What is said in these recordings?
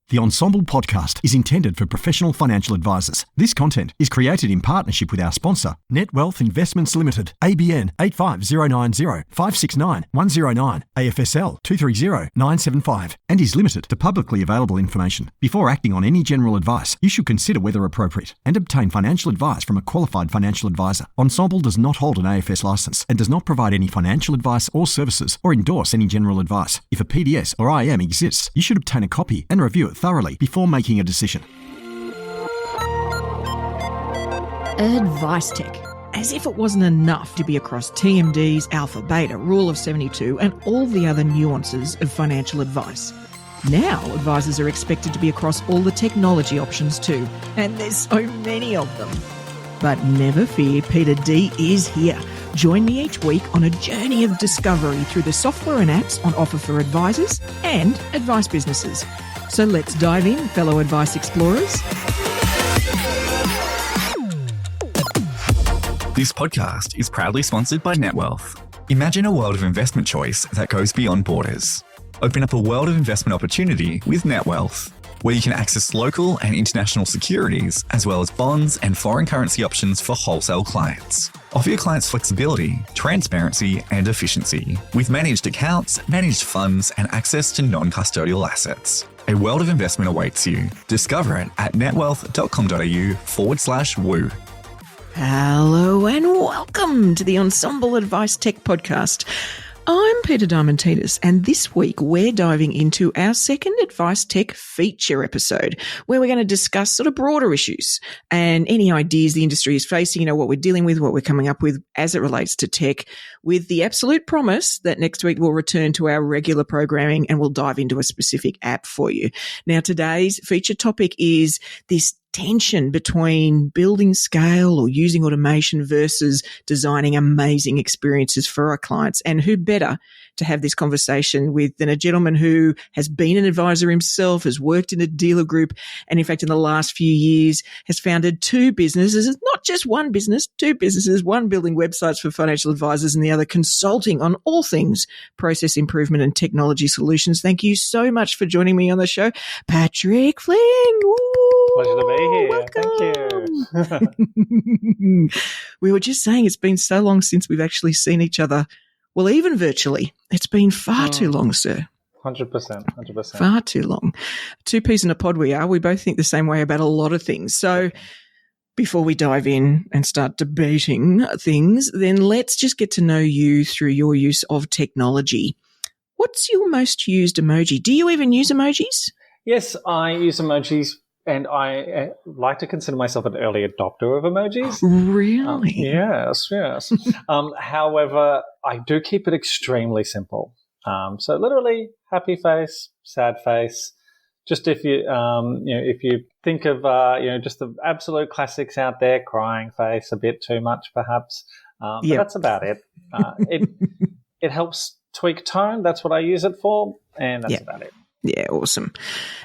The Ensemble podcast is intended for professional financial advisors. This content is created in partnership with our sponsor, Net Wealth Investments Limited, ABN 85090 569 109, AFSL 230975, and is limited to publicly available information. Before acting on any general advice, you should consider whether appropriate and obtain financial advice from a qualified financial advisor. Ensemble does not hold an AFS license and does not provide any financial advice or services or endorse any general advice. If a PDS or IM exists, you should obtain a copy and review it thoroughly before making a decision. AdviceTech. As if it wasn't enough to be across TMDs, Alpha, Beta, Rule of 72, and all the other nuances of financial advice. Now, advisors are expected to be across all the technology options too, and there's so many of them. But never fear, Peter D is here. Join me each week on a journey of discovery through the software and apps on offer for advisors and advice businesses. So let's dive in, fellow advice explorers. This podcast is proudly sponsored by NetWealth. Imagine a world of investment choice that goes beyond borders. Open up a world of investment opportunity with NetWealth, where you can access local and international securities, as well as bonds and foreign currency options for wholesale clients. Offer your clients flexibility, transparency, and efficiency with managed accounts, managed funds, and access to non-custodial assets. A world of investment awaits you. Discover it at netwealth.com.au/woo. Hello and welcome to the Ensemble AdviceTech podcast. I'm Peter Diamantidis, and this week we're diving into our second AdviceTech feature episode, where we're going to discuss sort of broader issues and any ideas the industry is facing, what we're dealing with, what we're coming up with as it relates to tech, with the absolute promise that next week we'll return to our regular programming and we'll dive into a specific app for you. Now, today's feature topic is this tension between building scale or using automation versus designing amazing experiences for our clients. And who better to have this conversation with than a gentleman who has been an advisor himself, has worked in a dealer group, and in fact, in the last few years has founded two businesses, not just one business, two businesses, one building websites for financial advisors and the other consulting on all things process improvement and technology solutions. Thank you so much for joining me on the show, Patrick Fling. Woo! Pleasure to be here. Welcome. Thank you. We were just saying it's been so long since we've actually seen each other. Well, even virtually. It's been far too long, sir. 100%. Far too long. Two peas in a pod we are. We both think the same way about a lot of things. So before we dive in and start debating things, then let's just get to know you through your use of technology. What's your most used emoji? Do you even use emojis? Yes, I use emojis. And I like to consider myself an early adopter of emojis. Really? Yes. However, I do keep it extremely simple. So literally, happy face, sad face. Just if you, if you think of, just the absolute classics out there, crying face, a bit too much perhaps. But that's about it. It helps tweak tone. That's what I use it for, and that's about it. Yeah, awesome.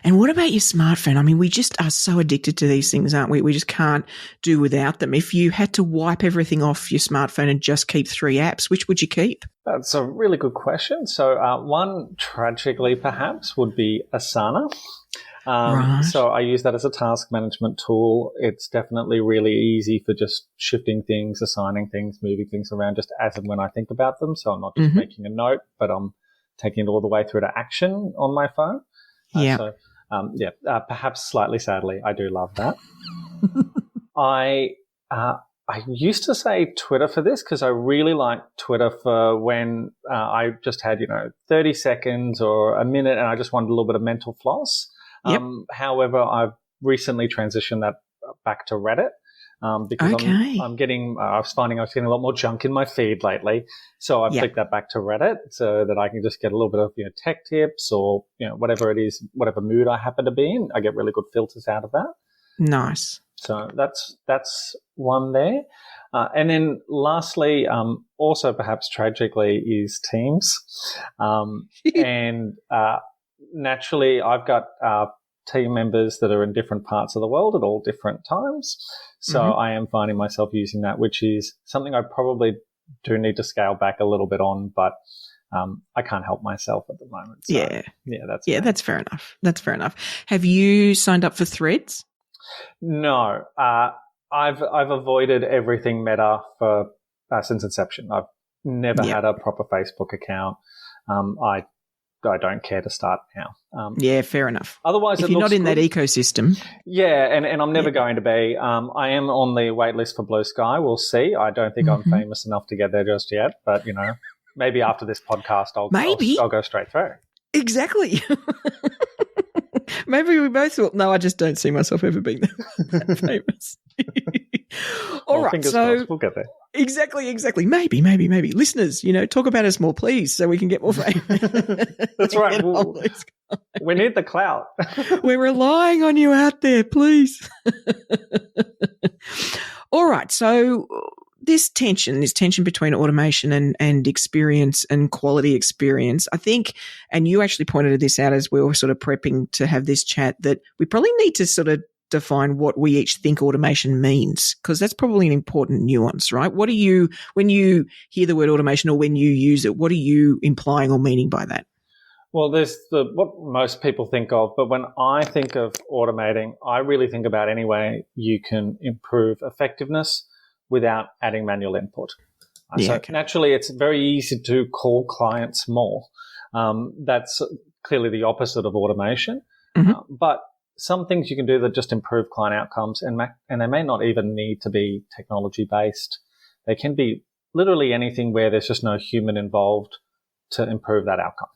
And what about your smartphone? I mean, we just are so addicted to these things, aren't we? We just can't do without them. If you had to wipe everything off your smartphone and just keep 3 apps, which would you keep? That's a really good question. So one, tragically perhaps, would be Asana. Right. So I use that as a task management tool. It's definitely really easy for just shifting things, assigning things, moving things around just as and when I think about them. So I'm not just making a note, but I'm taking it all the way through to action on my phone. Perhaps slightly sadly, I do love that. I used to say Twitter for this because I really like Twitter for when I just had, 30 seconds or a minute and I just wanted a little bit of mental floss. However, I've recently transitioned that back to Reddit. Because I was finding I was getting a lot more junk in my feed lately. So I've flicked that back to Reddit so that I can just get a little bit of, tech tips or, whatever it is, whatever mood I happen to be in. I get really good filters out of that. Nice. So that's one there. And then lastly, also perhaps tragically is Teams. And naturally I've got team members that are in different parts of the world at all different times. So I am finding myself using that, which is something I probably do need to scale back a little bit on, but I can't help myself at the moment. So, Yeah. That's yeah, fine. that's fair enough. That's fair enough. Have you signed up for Threads? No, I've avoided everything Meta for since inception. I've never had a proper Facebook account. I don't care to start now. Yeah, fair enough. Otherwise, if it you're looks not in good. that ecosystem. Yeah, and I'm never going to be. I am on the wait list for Blue Sky. We'll see. I don't think I'm famous enough to get there just yet, but maybe after this podcast, I'll go straight through. Exactly. Maybe we both thought, no, I just don't see myself ever being that famous. All right, so crossed, we'll get there. Exactly. Maybe. Listeners, talk about us more, please, so we can get more famous. That's right. We need the clout. We're relying on you out there, please. All right, so this tension between automation and experience and quality experience, I think, and you actually pointed this out as we were sort of prepping to have this chat, that we probably need to sort of define what we each think automation means, because that's probably an important nuance, right? When you hear the word automation or when you use it, what are you implying or meaning by that? Well, there's what most people think of, but when I think of automating, I really think about any way you can improve effectiveness without adding manual input. Naturally, it's very easy to call clients more. That's clearly the opposite of automation. But some things you can do that just improve client outcomes, and they may not even need to be technology-based. They can be literally anything where there's just no human involved to improve that outcome.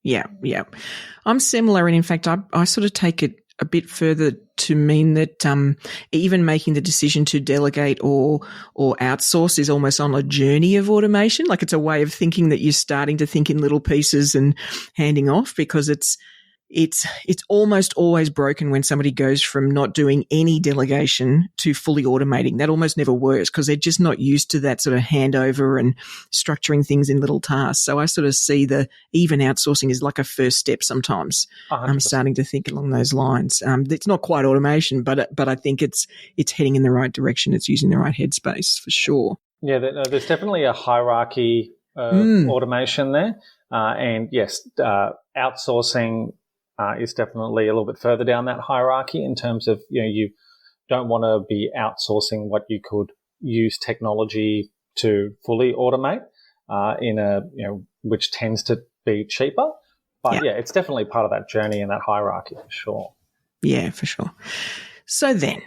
Yeah. I'm similar, and in fact, I sort of take it a bit further to mean that even making the decision to delegate or outsource is almost on a journey of automation. Like, it's a way of thinking that you're starting to think in little pieces and handing off, because it's almost always broken when somebody goes from not doing any delegation to fully automating. That almost never works because they're just not used to that sort of handover and structuring things in little tasks. So I sort of see the even outsourcing is like a first step sometimes. 100%. I'm starting to think along those lines. It's not quite automation, but I think it's heading in the right direction. It's using the right headspace for sure. Yeah, there's definitely a hierarchy of automation there. And yes, outsourcing is definitely a little bit further down that hierarchy in terms of, you don't want to be outsourcing what you could use technology to fully automate which tends to be cheaper. But it's definitely part of that journey and that hierarchy for sure. Yeah, for sure. So then,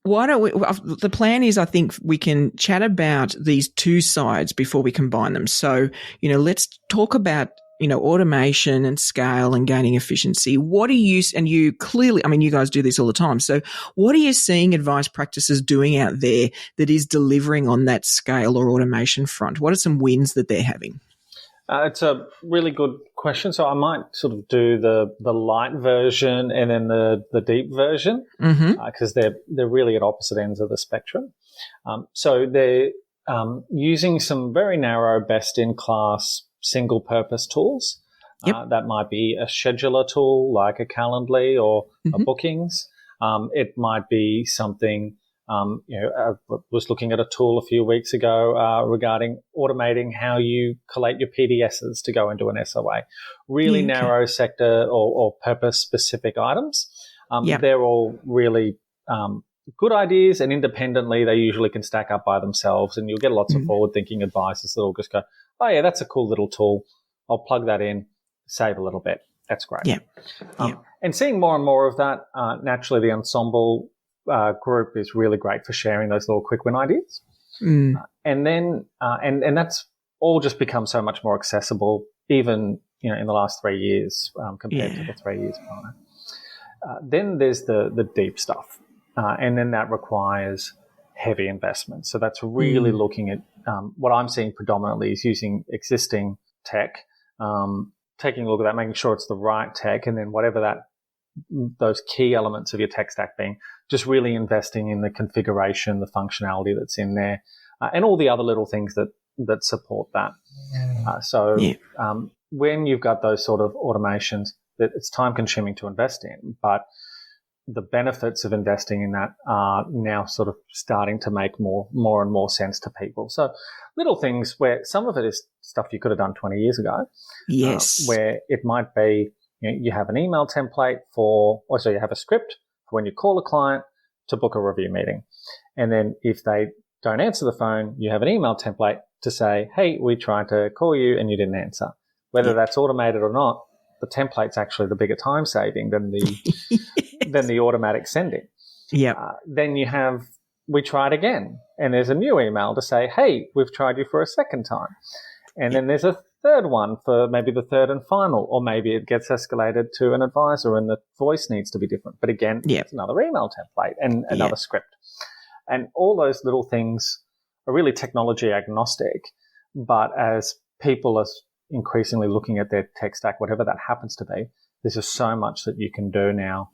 why don't we, the plan is, I think we can chat about these two sides before we combine them. So, let's talk about automation and scale and gaining efficiency. What are you, and you clearly, you guys do this all the time. So what are you seeing advice practices doing out there that is delivering on that scale or automation front? What are some wins that they're having? It's a really good question. So I might sort of do the light version and then the deep version, because they're really at opposite ends of the spectrum. So they're using some very narrow best-in-class single-purpose tools. That might be a scheduler tool like a Calendly or a Bookings. It might be something, I was looking at a tool a few weeks ago regarding automating how you collate your PDSs to go into an SOA. Really narrow sector or purpose-specific items. They're all really good ideas, and independently they usually can stack up by themselves, and you'll get lots of forward-thinking advisors that will just go, oh, yeah, that's a cool little tool. I'll plug that in, save a little bit. That's great. And seeing more and more of that, naturally the Ensemble group is really great for sharing those little quick win ideas. And then, and that's all just become so much more accessible, even, in the last 3 years compared to the 3 years prior. Then there's the deep stuff. And then that requires heavy investment. So that's really looking at what I'm seeing predominantly is using existing tech, taking a look at that, making sure it's the right tech, and then whatever those key elements of your tech stack being, just really investing in the configuration, the functionality that's in there, and all the other little things that support that. When you've got those sort of automations, that it's time consuming to invest in, but the benefits of investing in that are now sort of starting to make more and more sense to people. So little things where some of it is stuff you could have done 20 years ago. Yes. Where it might be, you have an email template you have a script for when you call a client to book a review meeting. And then if they don't answer the phone, you have an email template to say, hey, we tried to call you and you didn't answer. Whether that's automated or not, the template's actually the bigger time saving than the than the automatic sending. Yeah. Then you have, we tried again, and there's a new email to say, hey, we've tried you for a second time. And then there's a third one for maybe the third and final, or maybe it gets escalated to an advisor and the voice needs to be different. But again, it's another email template and another script. And all those little things are really technology agnostic, but as people are increasingly looking at their tech stack, whatever that happens to be, there's just so much that you can do now.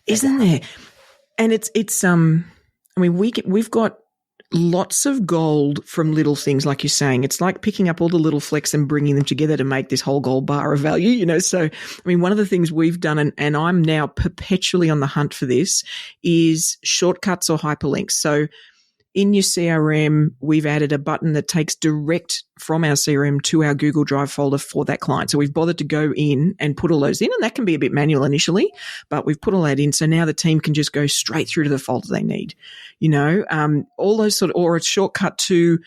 Isn't there? And it's we've got lots of gold from little things, like you're saying. It's like picking up all the little flecks and bringing them together to make this whole gold bar of value, So, one of the things we've done, and I'm now perpetually on the hunt for this, is shortcuts or hyperlinks. So in your CRM, we've added a button that takes direct from our CRM to our Google Drive folder for that client. So we've bothered to go in and put all those in, and that can be a bit manual initially, but we've put all that in. So now the team can just go straight through to the folder they need, all those or a shortcut to,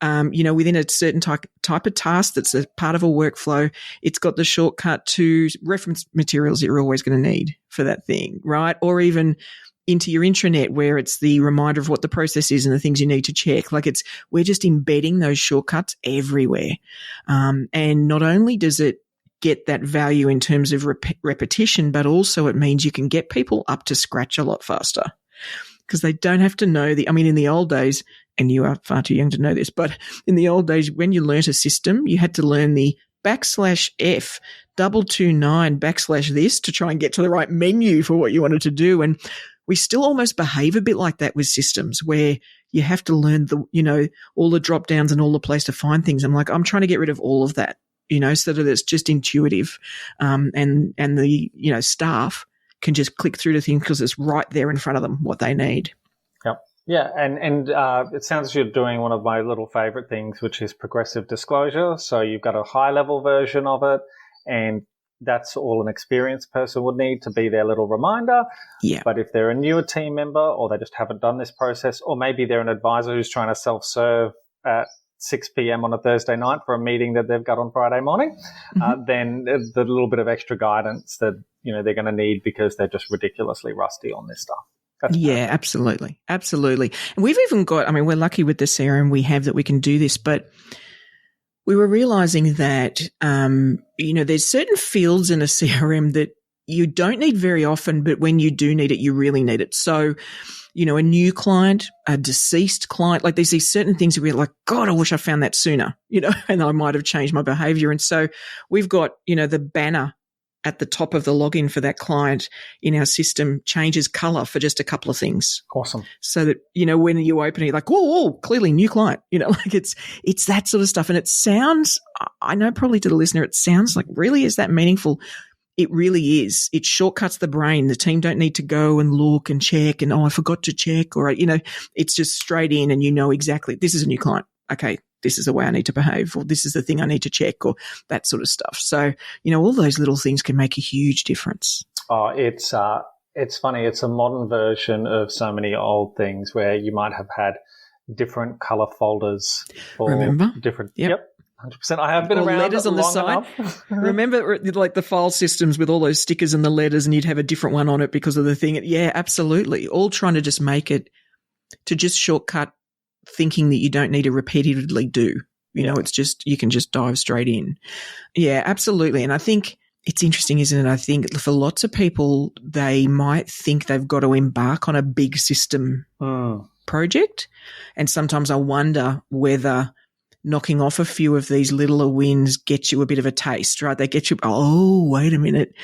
within a certain type of task that's a part of a workflow, it's got the shortcut to reference materials that you're always going to need for that thing, right? Or even into your intranet where it's the reminder of what the process is and the things you need to check. We're just embedding those shortcuts everywhere. And not only does it get that value in terms of repetition, but also it means you can get people up to scratch a lot faster because they don't have to know in the old days, and you are far too young to know this, but in the old days, when you learnt a system, you had to learn the /F 229 / this to try and get to the right menu for what you wanted to do. And we still almost behave a bit like that with systems where you have to learn all the drop downs and all the place to find things. I'm trying to get rid of all of that, so that it's just intuitive. And the, staff can just click through to things because it's right there in front of them, what they need. Yep. Yeah. And it sounds like you're doing one of my little favorite things, which is progressive disclosure. So you've got a high level version of it, and that's all an experienced person would need to be their little reminder. Yeah. But if they're a newer team member or they just haven't done this process, or maybe they're an advisor who's trying to self-serve at 6 p.m. on a Thursday night for a meeting that they've got on Friday morning, then the little bit of extra guidance that, they're going to need because they're just ridiculously rusty on this stuff. Absolutely. Absolutely. And we've even got, we're lucky with the CRM we have that we can do this, but we were realizing that, there's certain fields in a CRM that you don't need very often, but when you do need it, you really need it. So, a new client, a deceased client, there's these certain things where we're like, God, I wish I found that sooner, and I might have changed my behavior. And so we've got, the banner at the top of the login for that client in our system changes color for just a couple of things. Awesome. So that, when you open it, you're like, whoa, clearly new client, it's that sort of stuff. And it sounds, I know probably to the listener, it sounds like really is that meaningful. It really is. It shortcuts the brain. The team don't need to go and look and check and, I forgot to check, or, it's just straight in and exactly this is a new client. Okay. This is the way I need to behave, or this is the thing I need to check, or that sort of stuff. So, all those little things can make a huge difference. Oh, it's funny. It's a modern version of so many old things where you might have had different color folders for different. Yep. 100%. I have been around letters on the side. Remember, the file systems with all those stickers and the letters, and you'd have a different one on it because of the thing. Yeah, absolutely. All trying to just make it to just shortcut thinking that you don't need to repeatedly do. It's just, you can just dive straight in. Yeah, absolutely. And I think it's interesting, isn't it? I think for lots of people, they might think they've got to embark on a big system project. And sometimes I wonder whether knocking off a few of these littler wins gets you a bit of a taste, right? They get you, wait a minute.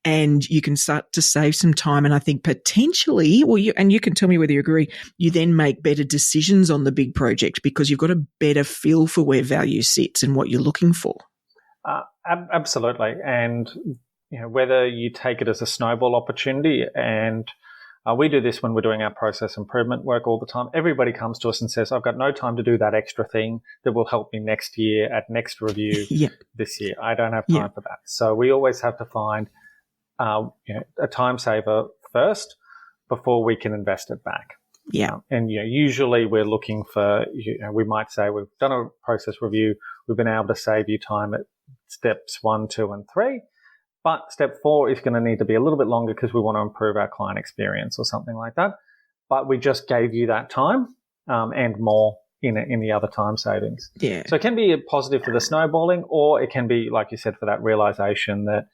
And you can start to save some time. And I think potentially, you can tell me whether you agree, you then make better decisions on the big project because you've got a better feel for where value sits and what you're looking for. Absolutely. And whether you take it as a snowball opportunity, and we do this when we're doing our process improvement work all the time. Everybody comes to us and says, I've got no time to do that extra thing that will help me next year at next review this year. I don't have time for that. So we always have to find a time saver first before we can invest it back. Yeah. And usually we're looking for, we might say we've done a process review, we've been able to save you time at steps 1, 2, and 3. But step 4 is going to need to be a little bit longer because we want to improve our client experience or something like that. But we just gave you that time and more in the other time savings. Yeah. So it can be a positive for the snowballing, or it can be, like you said, for that realization that,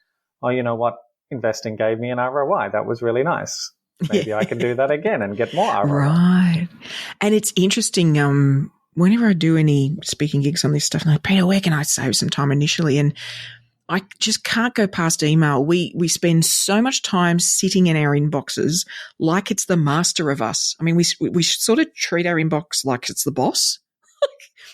oh, you know what, investing gave me an ROI. That was really nice. Maybe I can do that again and get more ROI. Right. And it's interesting, whenever I do any speaking gigs on this stuff, I'm like, Peter, where can I save some time initially? And I just can't go past email. We spend so much time sitting in our inboxes like it's the master of us. I mean, we sort of treat our inbox like it's the boss.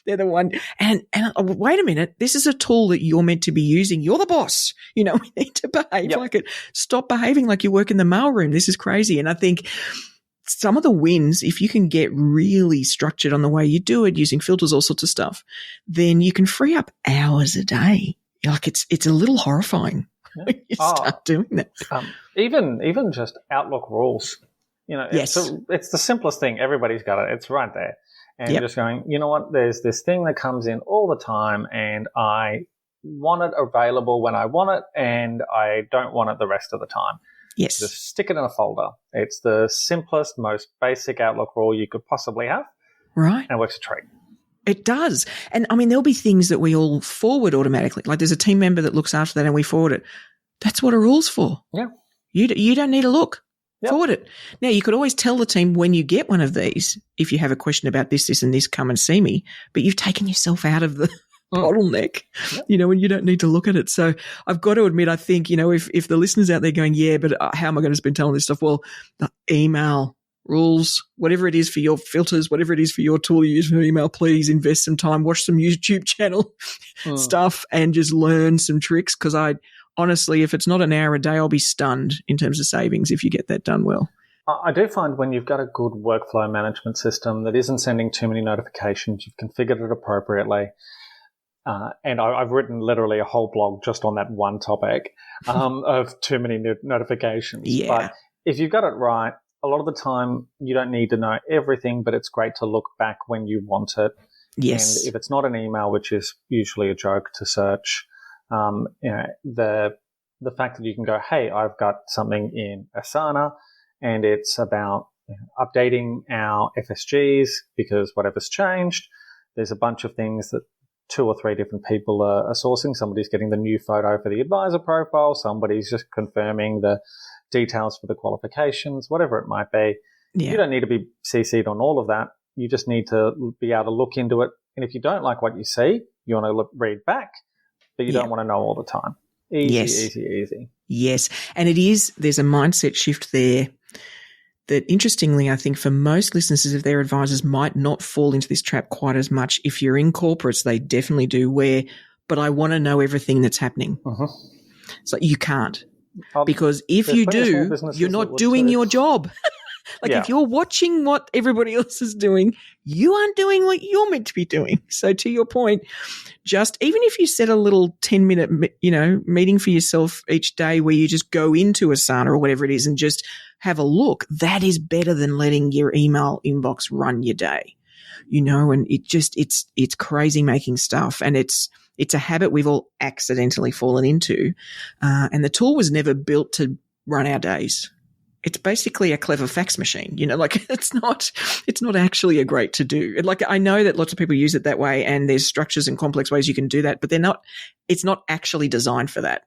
They're the one. And wait a minute, this is a tool that you're meant to be using. You're the boss. We need to behave like it. Stop behaving like you work in the mailroom. This is crazy. And I think some of the wins, if you can get really structured on the way you do it, using filters, all sorts of stuff, then you can free up hours a day. Like it's a little horrifying when you start doing that. Even just Outlook rules. Yes. It's the simplest thing. Everybody's got it. It's right there. And you're just going, you know what, there's this thing that comes in all the time and I want it available when I want it and I don't want it the rest of the time. Yes. Just stick it in a folder. It's the simplest, most basic Outlook rule you could possibly have. Right. And it works a treat. It does. And I mean, there'll be things that we all forward automatically. Like there's a team member that looks after that and we forward it. That's what a rule's for. Yeah. You don't need to look. Yep. Forward it. Now, you could always tell the team when you get one of these, if you have a question about this, and this, come and see me. But you've taken yourself out of the bottleneck, and you don't need to look at it. So I've got to admit, I think, if the listeners out there going, yeah, but how am I going to spend time on this stuff? Well, the email rules, whatever it is for your filters, whatever it is for your tool you use for email, please invest some time, watch some YouTube channel stuff and just learn some tricks. Because honestly, if it's not an hour a day, I'll be stunned in terms of savings if you get that done well. I do find when you've got a good workflow management system that isn't sending too many notifications, you've configured it appropriately, and I've written literally a whole blog just on that one topic of too many notifications. Yeah. But if you've got it right, a lot of the time you don't need to know everything, but it's great to look back when you want it. Yes. And if it's not an email, which is usually a joke to search, the fact that you can go, hey, I've got something in Asana and it's about updating our FSGs because whatever's changed. There's a bunch of things that 2 or 3 different people are sourcing. Somebody's getting the new photo for the advisor profile. Somebody's just confirming the details for the qualifications, whatever it might be. Yeah. You don't need to be CC'd on all of that. You just need to be able to look into it. And if you don't like what you see, you want to read back, but you don't want to know all the time. Easy. Yes. And there's a mindset shift there that, interestingly, I think for most listeners, if their advisors might not fall into this trap quite as much. If you're in corporates, they definitely do, but I want to know everything that's happening. So you can't. Because if you do, you're not doing your job. If you're watching what everybody else is doing, you aren't doing what you're meant to be doing. So to your point, just even if you set a little 10-minute, meeting for yourself each day where you just go into Asana or whatever it is and just have a look, that is better than letting your email inbox run your day. And it's crazy making stuff, and it's a habit we've all accidentally fallen into. And the tool was never built to run our days. It's basically a clever fax machine, it's not actually a great to do. I know that lots of people use it that way, and there's structures and complex ways you can do that, but it's not actually designed for that.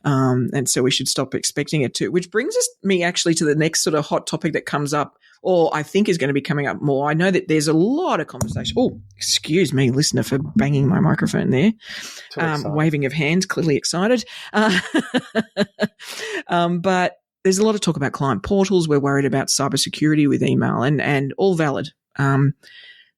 And so we should stop expecting it to, which brings me actually to the next sort of hot topic that comes up, or I think is going to be coming up more. I know that there's a lot of conversation. Oh, excuse me, listener, for banging my microphone there. Waving of hands, clearly excited. But there's a lot of talk about client portals. We're worried about cybersecurity with email, and all valid.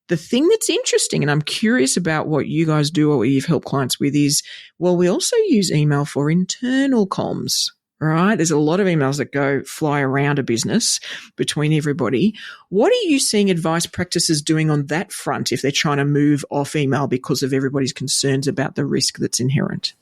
the thing that's interesting, and I'm curious about what you guys do or what you've helped clients with is, well, we also use email for internal comms. Right? There's a lot of emails that fly around a business between everybody. What are you seeing advice practices doing on that front if they're trying to move off email because of everybody's concerns about the risk that's inherent?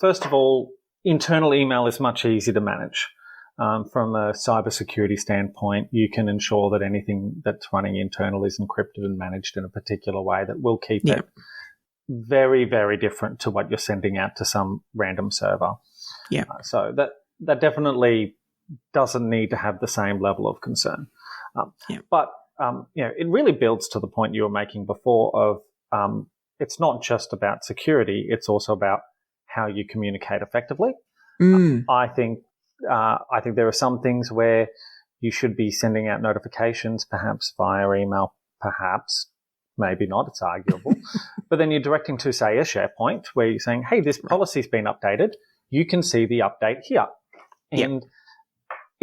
First of all, internal email is much easier to manage. From a cybersecurity standpoint, you can ensure that anything that's running internal is encrypted and managed in a particular way that will keep it very, very different to what you're sending out to some random server. Yeah. So that definitely doesn't need to have the same level of concern. But it really builds to the point you were making before of it's not just about security; it's also about how you communicate effectively. I think there are some things where you should be sending out notifications, perhaps via email, perhaps. Maybe not, it's arguable. But then you're directing to, say, a SharePoint where you're saying, hey, this policy's been updated. You can see the update here. And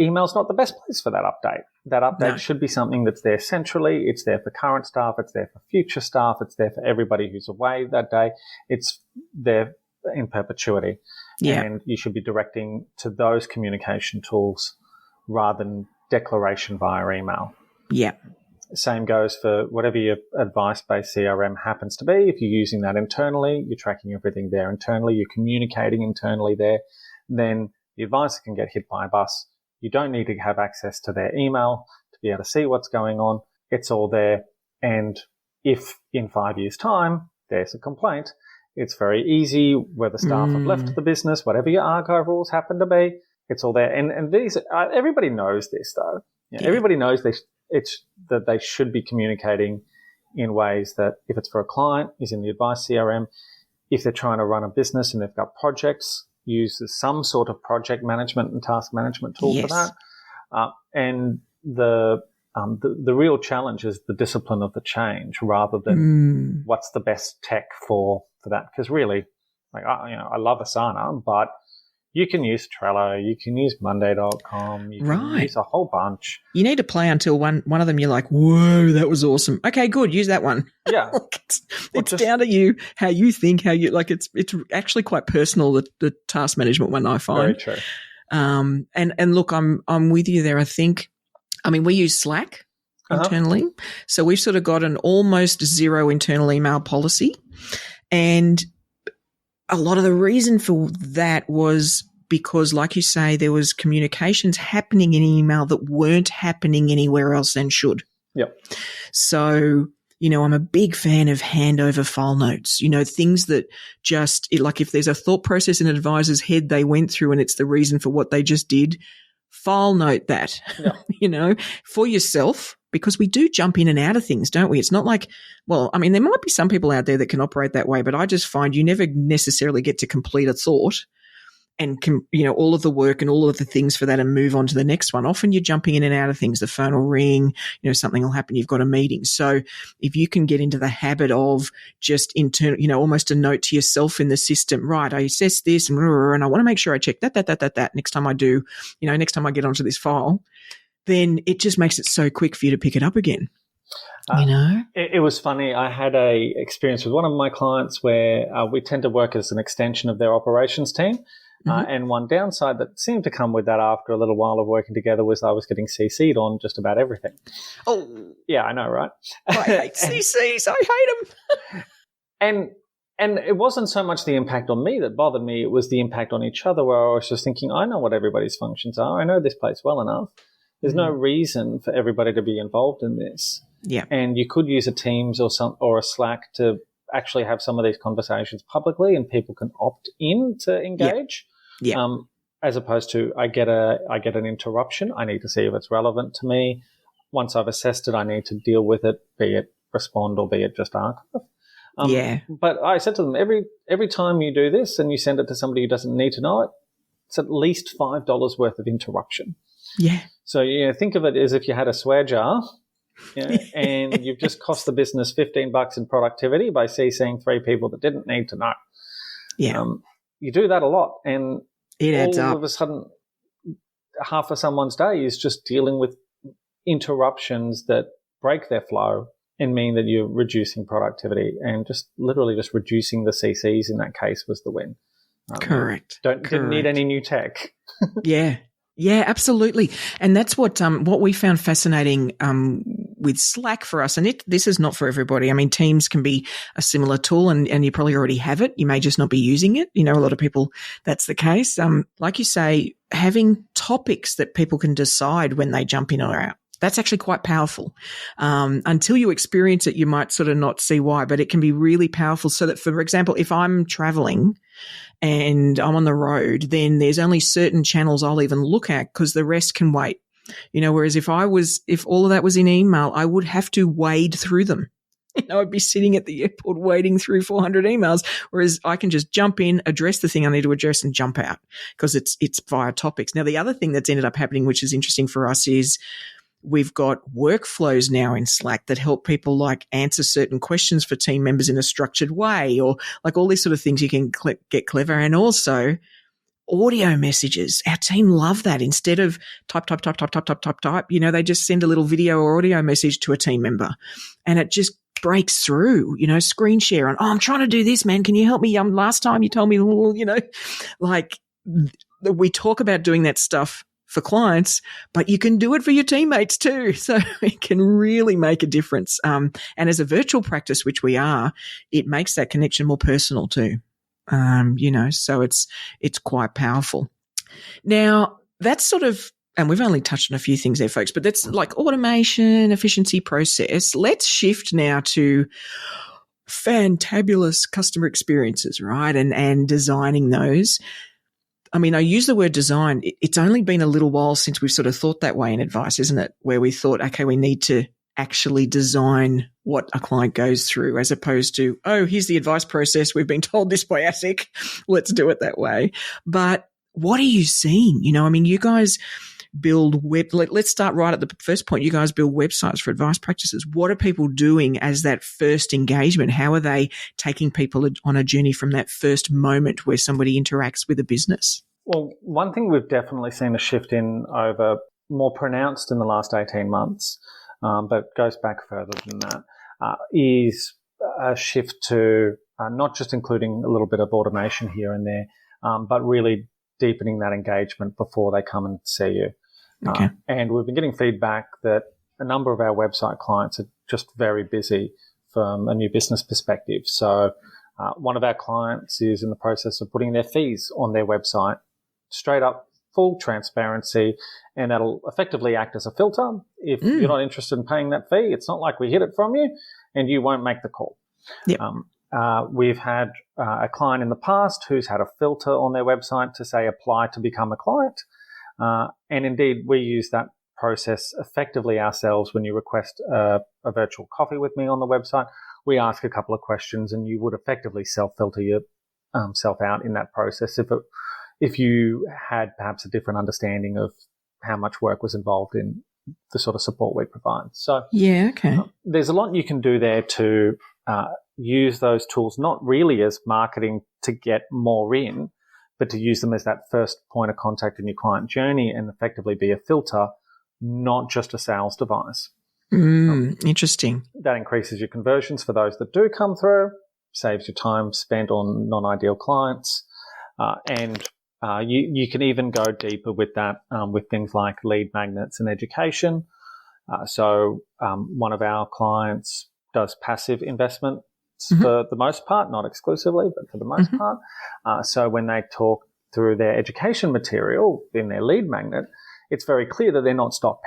email's not the best place for that update. That update should be something that's there centrally. It's there for current staff. It's there for future staff. It's there for everybody who's away that day. It's there in perpetuity. Yeah. And you should be directing to those communication tools rather than declaration via email. Yeah. Same goes for whatever your advice-based CRM happens to be. If you're using that internally, you're tracking everything there internally, you're communicating internally there, then the advisor can get hit by a bus. You don't need to have access to their email to be able to see what's going on. It's all there. And if in 5 years' time there's a complaint, it's very easy, whether staff have left the business, whatever your archive rules happen to be, it's all there. And these, everybody knows this though. Everybody knows this. It's that they should be communicating in ways that, if it's for a client, is in the advice CRM. If they're trying to run a business and they've got projects, use some sort of project management and task management tool for that. And the real challenge is the discipline of the change rather than what's the best tech for that. Because really, I love Asana, but you can use Trello, you can use Monday.com, you can use a whole bunch. You need to play until one of them you're like, whoa, that was awesome. Okay, good, use that one. Yeah. it's down to you, how you think, it's actually quite personal, the task management one, I find. Very true. And look, I'm with you there. We use Slack internally. So we've sort of got an almost zero internal email policy. And a lot of the reason for that was because, like you say, there was communications happening in email that weren't happening anywhere else and should. Yep. So, I'm a big fan of handover file notes, things that if there's a thought process in an advisor's head they went through and it's the reason for what they just did, file note that, for yourself, because we do jump in and out of things, don't we? It's not like, there might be some people out there that can operate that way, but I just find you never necessarily get to complete a thought and, all of the work and all of the things for that and move on to the next one. Often you're jumping in and out of things. The phone will ring, something will happen. You've got a meeting. So if you can get into the habit of just almost a note to yourself in the system, right, I assess this and I want to make sure I check that next time I do, next time I get onto this file, then it just makes it so quick for you to pick it up again. It was funny. I had a experience with one of my clients where we tend to work as an extension of their operations team. And one downside that seemed to come with that after a little while of working together was I was getting CC'd on just about everything. Oh. Yeah, I know, right? I hate CCs. I hate them. And it wasn't so much the impact on me that bothered me. It was the impact on each other, where I was just thinking, I know what everybody's functions are. I know this place well enough. There's no reason for everybody to be involved in this. Yeah. And you could use a Teams or a Slack to actually have some of these conversations publicly and people can opt in to engage. Yeah. As opposed to I get an interruption. I need to see if it's relevant to me. Once I've assessed it, I need to deal with it, be it respond or be it just archive. But I said to them, every time you do this and you send it to somebody who doesn't need to know it, it's at least $5 worth of interruption. Yeah. So, think of it as if you had a swear jar, and you've just cost the business $15 in productivity by CCing 3 people that didn't need to know. Yeah. You do that a lot, and it adds all up. of a sudden, half of someone's day is just dealing with interruptions that break their flow and mean that you're reducing productivity, and just literally just reducing the CCs in that case was the win. Correct. Didn't need any new tech. Yeah. Yeah, absolutely. And that's what we found fascinating with Slack for us. And this is not for everybody. I mean, Teams can be a similar tool, and you probably already have it. You may just not be using it. You know, a lot of people, that's the case. Like you say, having topics that people can decide when they jump in or out. That's actually quite powerful. Until you experience it, you might sort of not see why, but it can be really powerful. So that, for example, if I'm traveling and I'm on the road, then there's only certain channels I'll even look at because the rest can wait. You know, whereas if all of that was in email, I would have to wade through them. You know, I'd be sitting at the airport wading through 400 emails, whereas I can just jump in, address the thing I need to address, and jump out because it's via topics. Now, the other thing that's ended up happening, which is interesting for us, is we've got workflows now in Slack that help people like answer certain questions for team members in a structured way, or like all these sort of things you can get clever. And also audio messages. Our team love that. Instead of type, you know, they just send a little video or audio message to a team member, and it just breaks through, you know, screen share and, I'm trying to do this, man. Can you help me? Last time you told me, you know, like we talk about doing that stuff for clients, but you can do it for your teammates too. So it can really make a difference. And as a virtual practice, which we are, it makes that connection more personal too. You know, so it's quite powerful. Now that's sort of, and we've only touched on a few things there, folks, but that's like automation, efficiency, process. Let's shift now to fantabulous customer experiences, right? And designing those. I mean, I use the word design. It's only been a little while since we've sort of thought that way in advice, isn't it? Where we thought, okay, we need to actually design what a client goes through, as opposed to, oh, here's the advice process. We've been told this by ASIC. Let's do it that way. But what are you seeing? You know, I mean, you guys build let's start right at the first point. You guys build websites for advice practices. What are people doing as that first engagement? How are they taking people on a journey from that first moment where somebody interacts with a business? Well, one thing we've definitely seen a shift in over, more pronounced in the last 18 months, but goes back further than that, is a shift to not just including a little bit of automation here and there, but really deepening that engagement before they come and see you. Okay. And we've been getting feedback that a number of our website clients are just very busy from a new business perspective. So one of our clients is in the process of putting their fees on their website, straight up, full transparency, and that'll effectively act as a filter. If you're not interested in paying that fee, it's not like we hid it from you, and you won't make the call. Yep. We've had a client in the past who's had a filter on their website to say apply to become a client. And indeed, we use that process effectively ourselves. When you request a virtual coffee with me on the website, we ask a couple of questions, and you would effectively self-filter yourself out in that process if you had perhaps a different understanding of how much work was involved in the sort of support we provide. So yeah, okay. There's a lot you can do there to use those tools, not really as marketing to get more in, but to use them as that first point of contact in your client journey and effectively be a filter, not just a sales device. Interesting. That increases your conversions for those that do come through, saves your time spent on non-ideal clients, and you can even go deeper with that with things like lead magnets and education. So one of our clients does passive investments for the most part, not exclusively, but for the most part. So when they talk through their education material in their lead magnet, it's very clear that they're not stock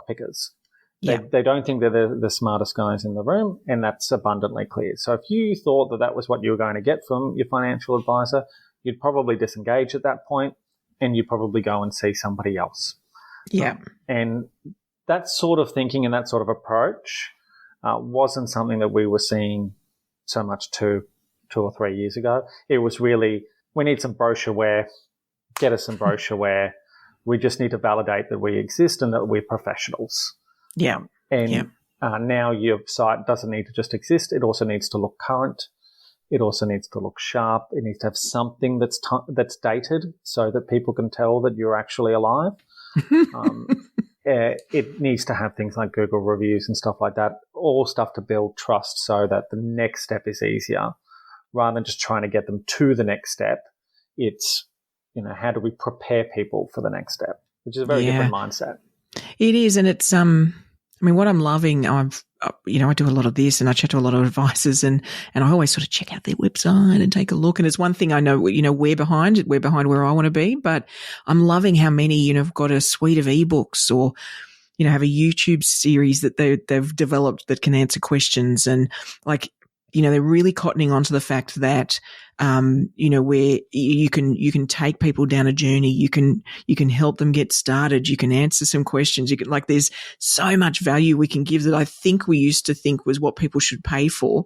pickers. Yeah. They don't think they're the smartest guys in the room, and that's abundantly clear. So if you thought that was what you were going to get from your financial advisor, you'd probably disengage at that point, and you'd probably go and see somebody else. Yeah. And that sort of thinking and that sort of approach wasn't something that we were seeing so much 2 or 3 years ago. It was really, we need some brochureware, get us some brochureware. We just need to validate that we exist and that we're professionals. Yeah. Now your site doesn't need to just exist. It also needs to look current. It also needs to look sharp. It needs to have something that's dated so that people can tell that you're actually alive. it needs to have things like Google reviews and stuff like that, all stuff to build trust so that the next step is easier rather than just trying to get them to the next step. It's, how do we prepare people for the next step, which is a very different mindset. It is. And it's, what I'm loving, I do a lot of this and I chat to a lot of advisors and I always sort of check out their website and take a look. And it's one thing I know, we're behind where I want to be, but I'm loving how many, have got a suite of ebooks or, have a YouTube series that they've developed that can answer questions and they're really cottoning onto the fact that, where you can take people down a journey, you can help them get started, you can answer some questions, there's so much value we can give that I think we used to think was what people should pay for,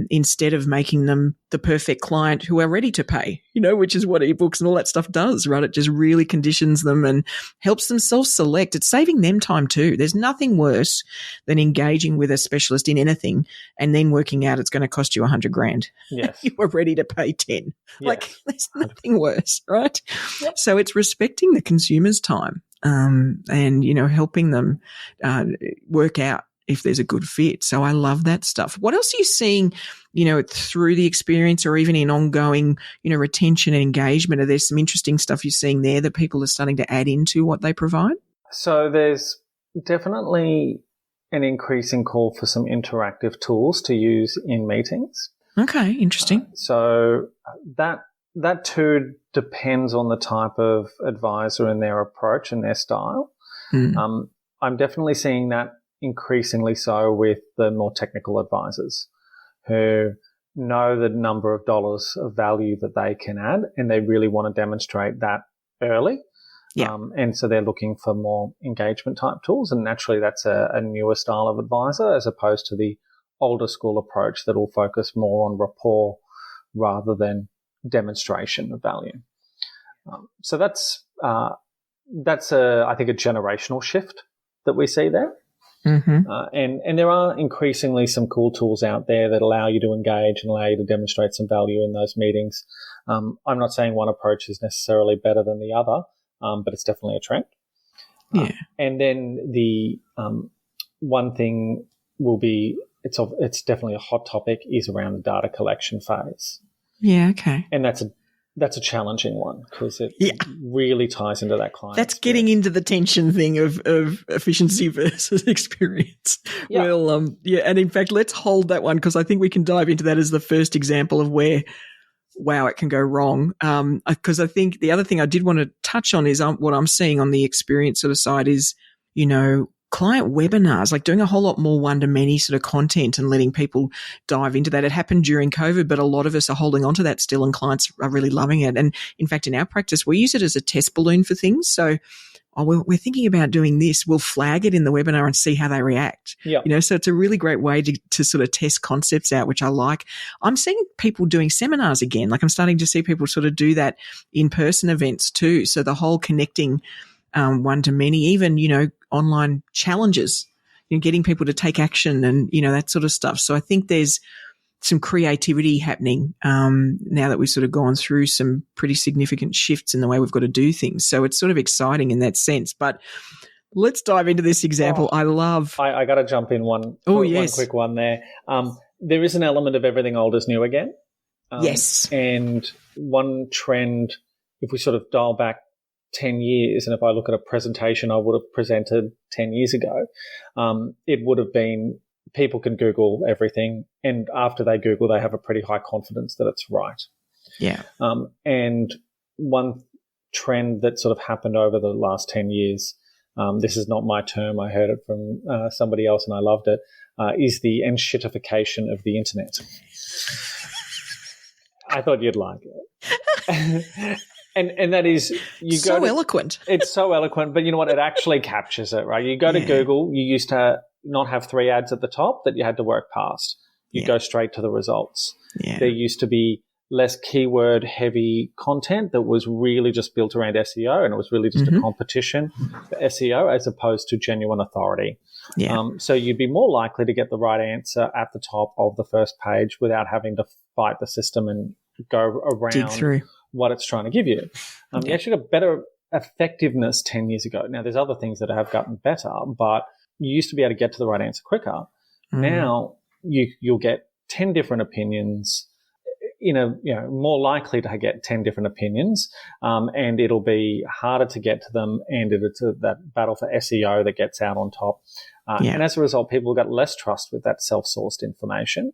instead of making them the perfect client who are ready to pay, which is what ebooks and all that stuff does, right? It just really conditions them and helps them self-select. It's saving them time too. There's nothing worse than engaging with a specialist in anything and then working out it's going to cost you $100,000. Yes. You were ready to pay 10. Yes. There's nothing worse, right? Yep. So it's respecting the consumer's time, and, helping them, work out if there's a good fit. So I love that stuff. What else are you seeing, through the experience or even in ongoing, retention and engagement? Are there some interesting stuff you're seeing there that people are starting to add into what they provide? So there's definitely an increasing call for some interactive tools to use in meetings. Okay, interesting. So that too depends on the type of advisor and their approach and their style. I'm definitely seeing that increasingly so with the more technical advisors who know the number of dollars of value that they can add and they really want to demonstrate that early. Yeah. And so they're looking for more engagement type tools, and naturally that's a newer style of advisor as opposed to the older school approach that will focus more on rapport rather than demonstration of value. So that's I think a generational shift that we see there. Mm-hmm. And there are increasingly some cool tools out there that allow you to engage and allow you to demonstrate some value in those meetings. I'm not saying one approach is necessarily better than the other, but it's definitely a trend. Yeah. And then the one thing will be, it's definitely a hot topic, is around the data collection phase. Yeah, okay. And that's a challenging one because it really ties into that client. That's getting into the tension thing of efficiency versus experience. Yeah. Well, and in fact, let's hold that one because I think we can dive into that as the first example of where, wow, it can go wrong. Because I think the other thing I did want to touch on is what I'm seeing on the experience sort of side is, client webinars, like doing a whole lot more one-to-many sort of content and letting people dive into that. It happened during COVID, but a lot of us are holding on to that still and clients are really loving it. And in fact, in our practice, we use it as a test balloon for things. So we're thinking about doing this. We'll flag it in the webinar and see how they react. Yeah. So it's a really great way to sort of test concepts out, which I like. I'm seeing people doing seminars again. Like I'm starting to see people sort of do that in-person events too. So the whole connecting one-to-many, even, online challenges, getting people to take action and, that sort of stuff. So I think there's some creativity happening now that we've sort of gone through some pretty significant shifts in the way we've got to do things. So it's sort of exciting in that sense. But let's dive into this example. I got to jump in one quick one there. There is an element of everything old is new again. Yes. And one trend, if we sort of dial back 10 years, and if I look at a presentation I would have presented 10 years ago, it would have been people can Google everything, and after they Google, they have a pretty high confidence that it's right. Yeah. And one trend that sort of happened over the last 10 years, this is not my term, I heard it from somebody else and I loved it, is the enshittification of the internet. I thought you'd like it. And that is, eloquent. It's so eloquent, but you know what? It actually captures it, right? You go to Google, you used to not have 3 ads at the top that you had to work past. You go straight to the results. Yeah. There used to be less keyword heavy content that was really just built around SEO, and it was really just a competition for SEO as opposed to genuine authority. Yeah. So you'd be more likely to get the right answer at the top of the first page without having to fight the system and go around dig through what it's trying to give you. You actually got better effectiveness 10 years ago. Now, there's other things that have gotten better, but you used to be able to get to the right answer quicker. Now you'll get 10 different opinions, more likely to get 10 different opinions, and it'll be harder to get to them, and it's that battle for SEO that gets out on top. And as a result, people got less trust with that self-sourced information.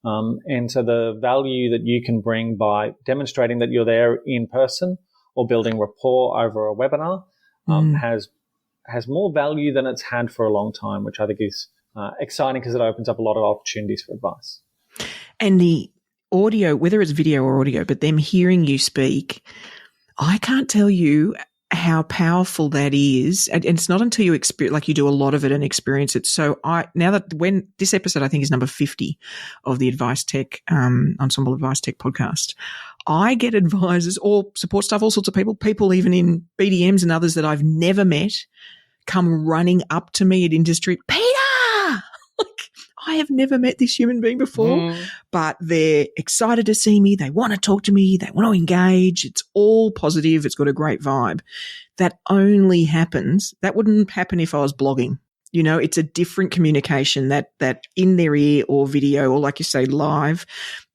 And so the value that you can bring by demonstrating that you're there in person or building rapport over a webinar has more value than it's had for a long time, which I think is exciting because it opens up a lot of opportunities for advice. And the audio, whether it's video or audio, but them hearing you speak, I can't tell you how powerful that is. And it's not until you experience, like you do a lot of it and experience it. So now that when this episode, I think is number 50 of the AdviceTech, Ensemble AdviceTech podcast, I get advisors or support staff, all sorts of people even in BDMs and others that I've never met come running up to me at industry. Peter! I have never met this human being before, but they're excited to see me. They want to talk to me. They want to engage. It's all positive. It's got a great vibe. That only happens. That wouldn't happen if I was blogging. It's a different communication that in their ear or video or, like you say, live.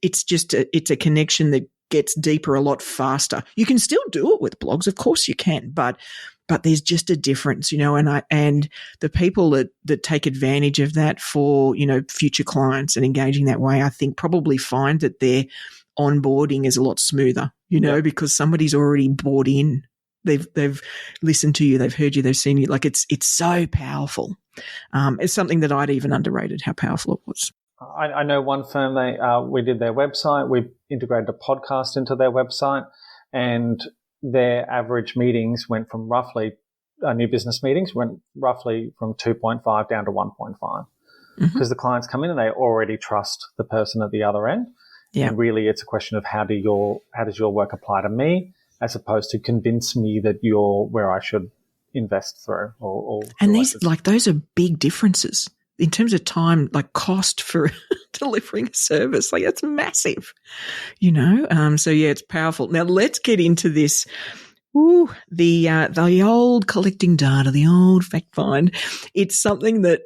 It's just it's a connection that gets deeper a lot faster. You can still do it with blogs. Of course you can, but there's just a difference, and the people that take advantage of that for, future clients and engaging that way, I think probably find that their onboarding is a lot smoother, because somebody's already bought in. They've listened to you, they've heard you, they've seen you. Like it's so powerful. It's something that I'd even underrated how powerful it was. I know one firm, we did their website, we integrated a podcast into their website, and their average meetings went from new business meetings went roughly from 2.5 down to 1.5 because the clients come in and they already trust the person at the other end. Yeah. And really it's a question of how does your work apply to me as opposed to convince me that you're where I should invest through or and those are big differences in terms of time, like cost for delivering a service. Like that's massive, so yeah, it's powerful. Now let's get into this. The old collecting data, the old fact find. It's something that,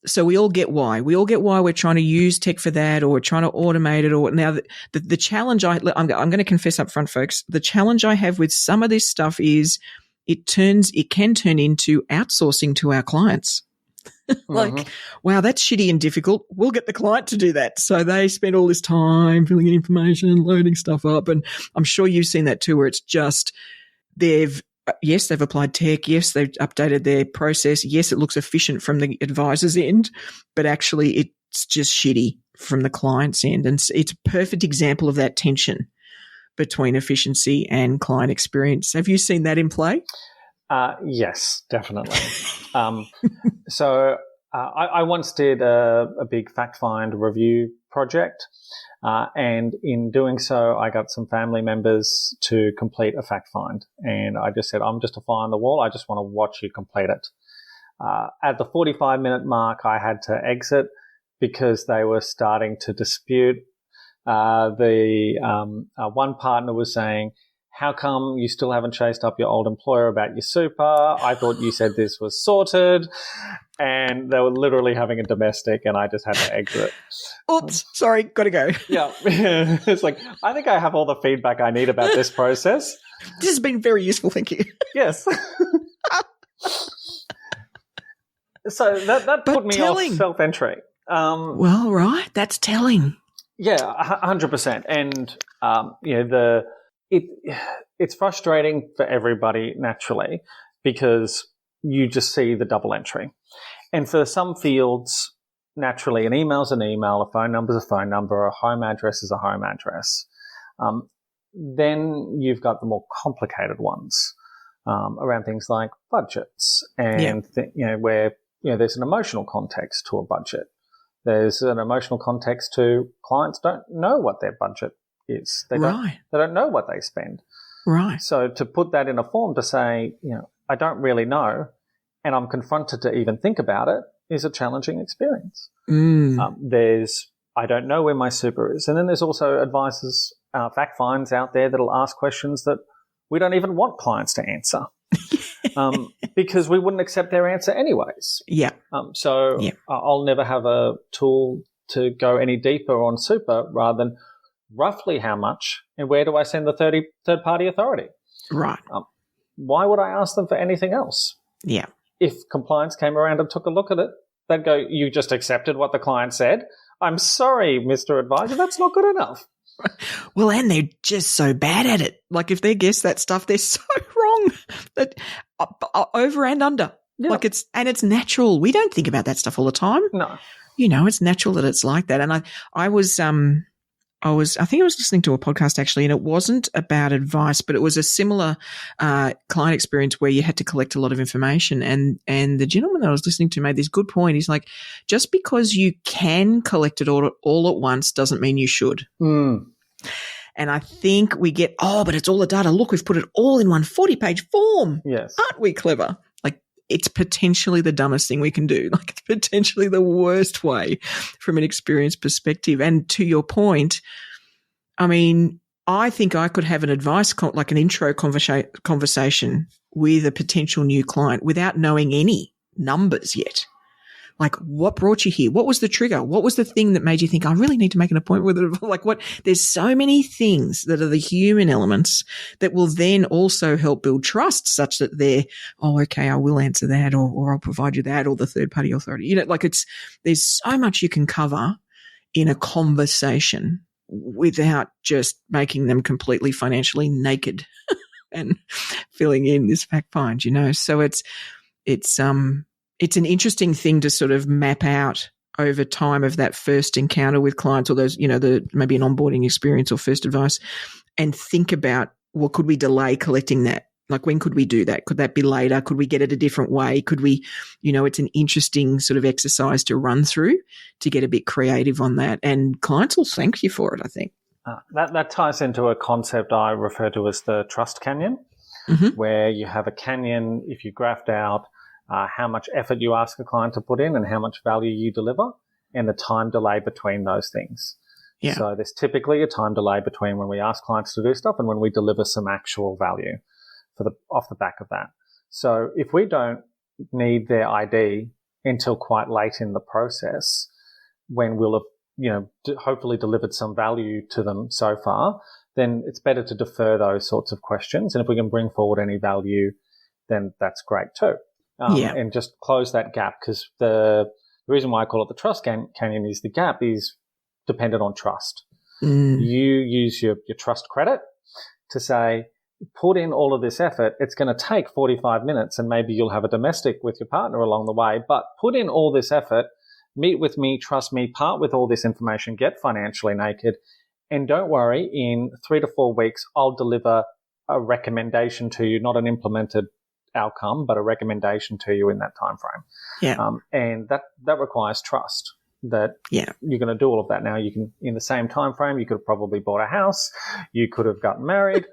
so we all get why. We all get why we're trying to use tech for that, or we're trying to automate it. Or now the challenge I'm going to confess up front, folks. The challenge I have with some of this stuff is it can turn into outsourcing to our clients. Like, wow, that's shitty and difficult. We'll get the client to do that. So they spend all this time filling in information, loading stuff up. And I'm sure you've seen that too, where it's just they've applied tech. Yes, they've updated their process. Yes, it looks efficient from the advisor's end, but actually it's just shitty from the client's end. And it's a perfect example of that tension between efficiency and client experience. Have you seen that in play? Yes, definitely. So I once did a big fact find review project, and in doing so, I got some family members to complete a fact find, and I just said, I'm just a fly on the wall. I just want to watch you complete it. At the 45-minute mark, I had to exit because they were starting to dispute. One partner was saying, how come you still haven't chased up your old employer about your super? I thought you said this was sorted. And they were literally having a domestic, and I just had to exit. Oops, sorry, got to go. Yeah. It's like, I think I have all the feedback I need about this process. This has been very useful, thank you. Yes. So that put me off self-entry. Well, right, that's telling. Yeah, 100%. And, it's frustrating for everybody naturally because you just see the double entry. And for some fields, naturally, an email's an email, a phone number's a phone number, a home address is a home address. Then you've got the more complicated ones around things like budgets and where there's an emotional context to a budget. There's an emotional context to clients don't know what their budget is. They don't know what they spend. Right. So to put that in a form to say, I don't really know, and I'm confronted to even think about it is a challenging experience. There's, I don't know where my super is. And then there's also advisors, fact finds out there that'll ask questions that we don't even want clients to answer because we wouldn't accept their answer anyways. Yeah. I'll never have a tool to go any deeper on super rather than roughly how much and where do I send the third-party authority. Right. Why would I ask them for anything else? Yeah. If compliance came around and took a look at it, they'd go, you just accepted what the client said? I'm sorry, Mr. Advisor, that's not good enough. Well, and they're just so bad at it. Like if they guess that stuff, they're so wrong. That over and under. Yeah. Like it's natural. We don't think about that stuff all the time. No. It's natural that it's like that. And I think I was listening to a podcast actually, and it wasn't about advice, but it was a similar client experience where you had to collect a lot of information. And the gentleman that I was listening to made this good point. He's like, just because you can collect it all at once doesn't mean you should. Mm. And I think we get, but it's all the data. Look, we've put it all in one 40-page form. Yes. Aren't we clever? Like it's potentially the dumbest thing we can do. Like it's potentially the worst way from an experience perspective. And to your point, I mean, I think I could have an advice, like an intro conversation with a potential new client without knowing any numbers yet. Like what brought you here? What was the trigger? What was the thing that made you think I really need to make an appointment with it? Like there's so many things that are the human elements that will then also help build trust such that they're, okay, I will answer that or I'll provide you that or the third party authority. There's so much you can cover in a conversation without just making them completely financially naked and filling in this fact find, So it's an interesting thing to sort of map out over time of that first encounter with clients or those, maybe an onboarding experience or first advice and think about, well, could we delay collecting that? Like when could we do that? Could that be later? Could we get it a different way? Could we, it's an interesting sort of exercise to run through to get a bit creative on that. And clients will thank you for it, I think. That ties into a concept I refer to as the trust canyon, where you have a canyon if you graphed out how much effort you ask a client to put in and how much value you deliver and the time delay between those things. Yeah. So there's typically a time delay between when we ask clients to do stuff and when we deliver some actual value off the back of that. So if we don't need their ID until quite late in the process, when we'll have, hopefully delivered some value to them so far, then it's better to defer those sorts of questions. And if we can bring forward any value, then that's great too. And just close that gap, because the reason why I call it the trust canyon is the gap is dependent on trust. You use your trust credit to say, put in all of this effort. It's going to take 45 minutes and maybe you'll have a domestic with your partner along the way, but put in all this effort, meet with me, trust me, part with all this information, get financially naked. And don't worry, in 3 to 4 weeks, I'll deliver a recommendation to you, not an implemented outcome, but a recommendation to you in that time frame. Yeah. And that requires trust that you're going to do all of that. Now, you can, in the same time frame, you could have probably bought a house, you could have gotten married,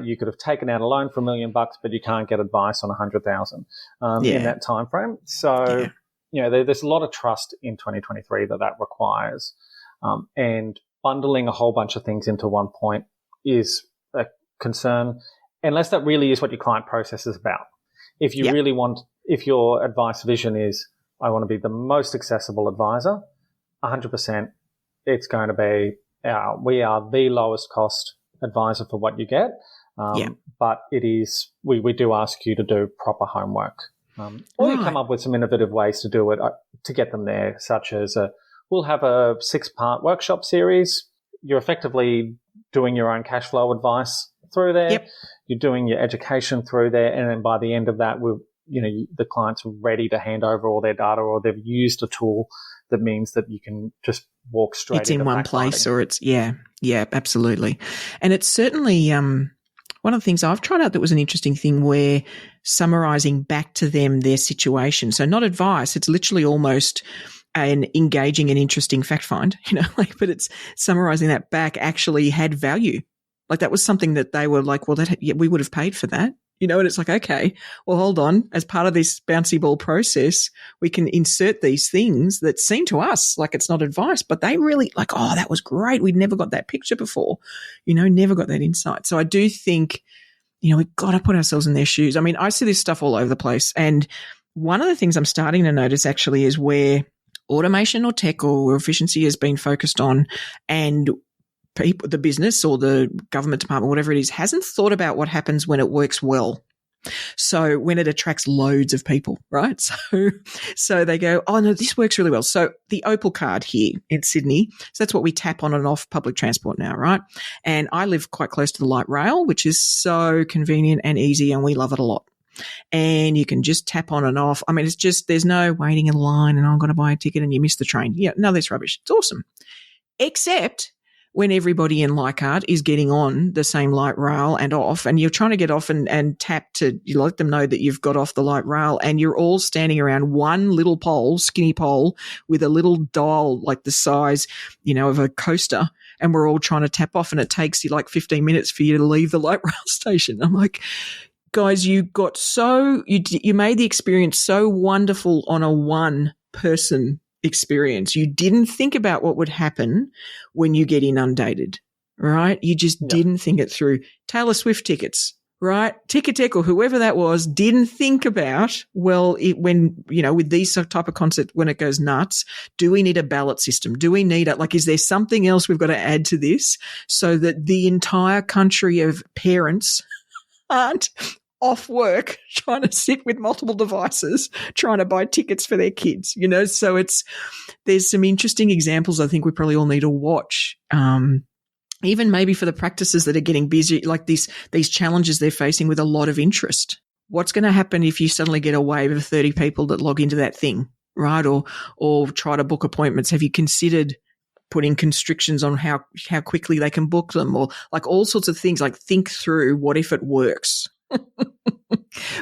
you could have taken out a loan for $1 million, but you can't get advice on 100,000 in that time frame. So, there's a lot of trust in 2023 that requires. And bundling a whole bunch of things into one point is a concern, unless that really is what your client process is about. If you really if your advice vision is, I want to be the most accessible advisor, 100%, it's going to be, we are the lowest cost advisor for what you get. But it is, we do ask you to do proper homework. Or you come up with some innovative ways to do it, to get them there, such as we'll have a 6-part workshop series. You're effectively doing your own cash flow advice through there. Yep. You're doing your education through there. And then by the end of that, the clients are ready to hand over all their data, or they've used a tool that means that you can just walk straight into in one place, or it's, absolutely. And it's certainly one of the things I've tried out that was an interesting thing, where summarizing back to them their situation. So not advice, it's literally almost an engaging and interesting fact find, but it's summarizing that back actually had value. Like that was something that they were like, well, we would have paid for that, and it's like, okay, well, hold on. As part of this bouncy ball process, we can insert these things that seem to us like it's not advice, but they really like, oh, that was great. We'd never got that picture before, never got that insight. So I do think we've got to put ourselves in their shoes. I mean, I see this stuff all over the place. And one of the things I'm starting to notice actually is where automation or tech or efficiency has been focused on, and people, the business or the government department, whatever it is, hasn't thought about what happens when it works well. So when it attracts loads of people, right? So they go, oh no, this works really well. So the Opal card here in Sydney, so that's what we tap on and off public transport now, right? And I live quite close to the light rail, which is so convenient and easy, and we love it a lot. And you can just tap on and off. I mean, it's just, there's no waiting in line and I'm going to buy a ticket and you miss the train. Yeah, no, that's rubbish. It's awesome. Except when everybody in Leichhardt is getting on the same light rail and off, and you're trying to get off and tap to, you let them know that you've got off the light rail, and you're all standing around one little pole, skinny pole, with a little dial like the size, of a coaster, and we're all trying to tap off, and it takes you like 15 minutes for you to leave the light rail station. I'm like, guys, you made the experience so wonderful on a one-person experience. You didn't think about what would happen when you get inundated, right? You just didn't think it through. Taylor Swift tickets, right? Ticketek or whoever that was didn't think about, with these type of concert, when it goes nuts, do we need a ballot system? Do we need is there something else we've got to add to this so that the entire country of parents aren't off work trying to sit with multiple devices trying to buy tickets for their kids, so there's some interesting examples I think we probably all need to watch, even maybe for the practices that are getting busy, like these challenges they're facing with a lot of interest. What's going to happen if you suddenly get a wave of 30 people that log into that thing, right? Or try to book appointments? Have you considered putting constrictions on how quickly they can book them, or like all sorts of things, like think through what if it works?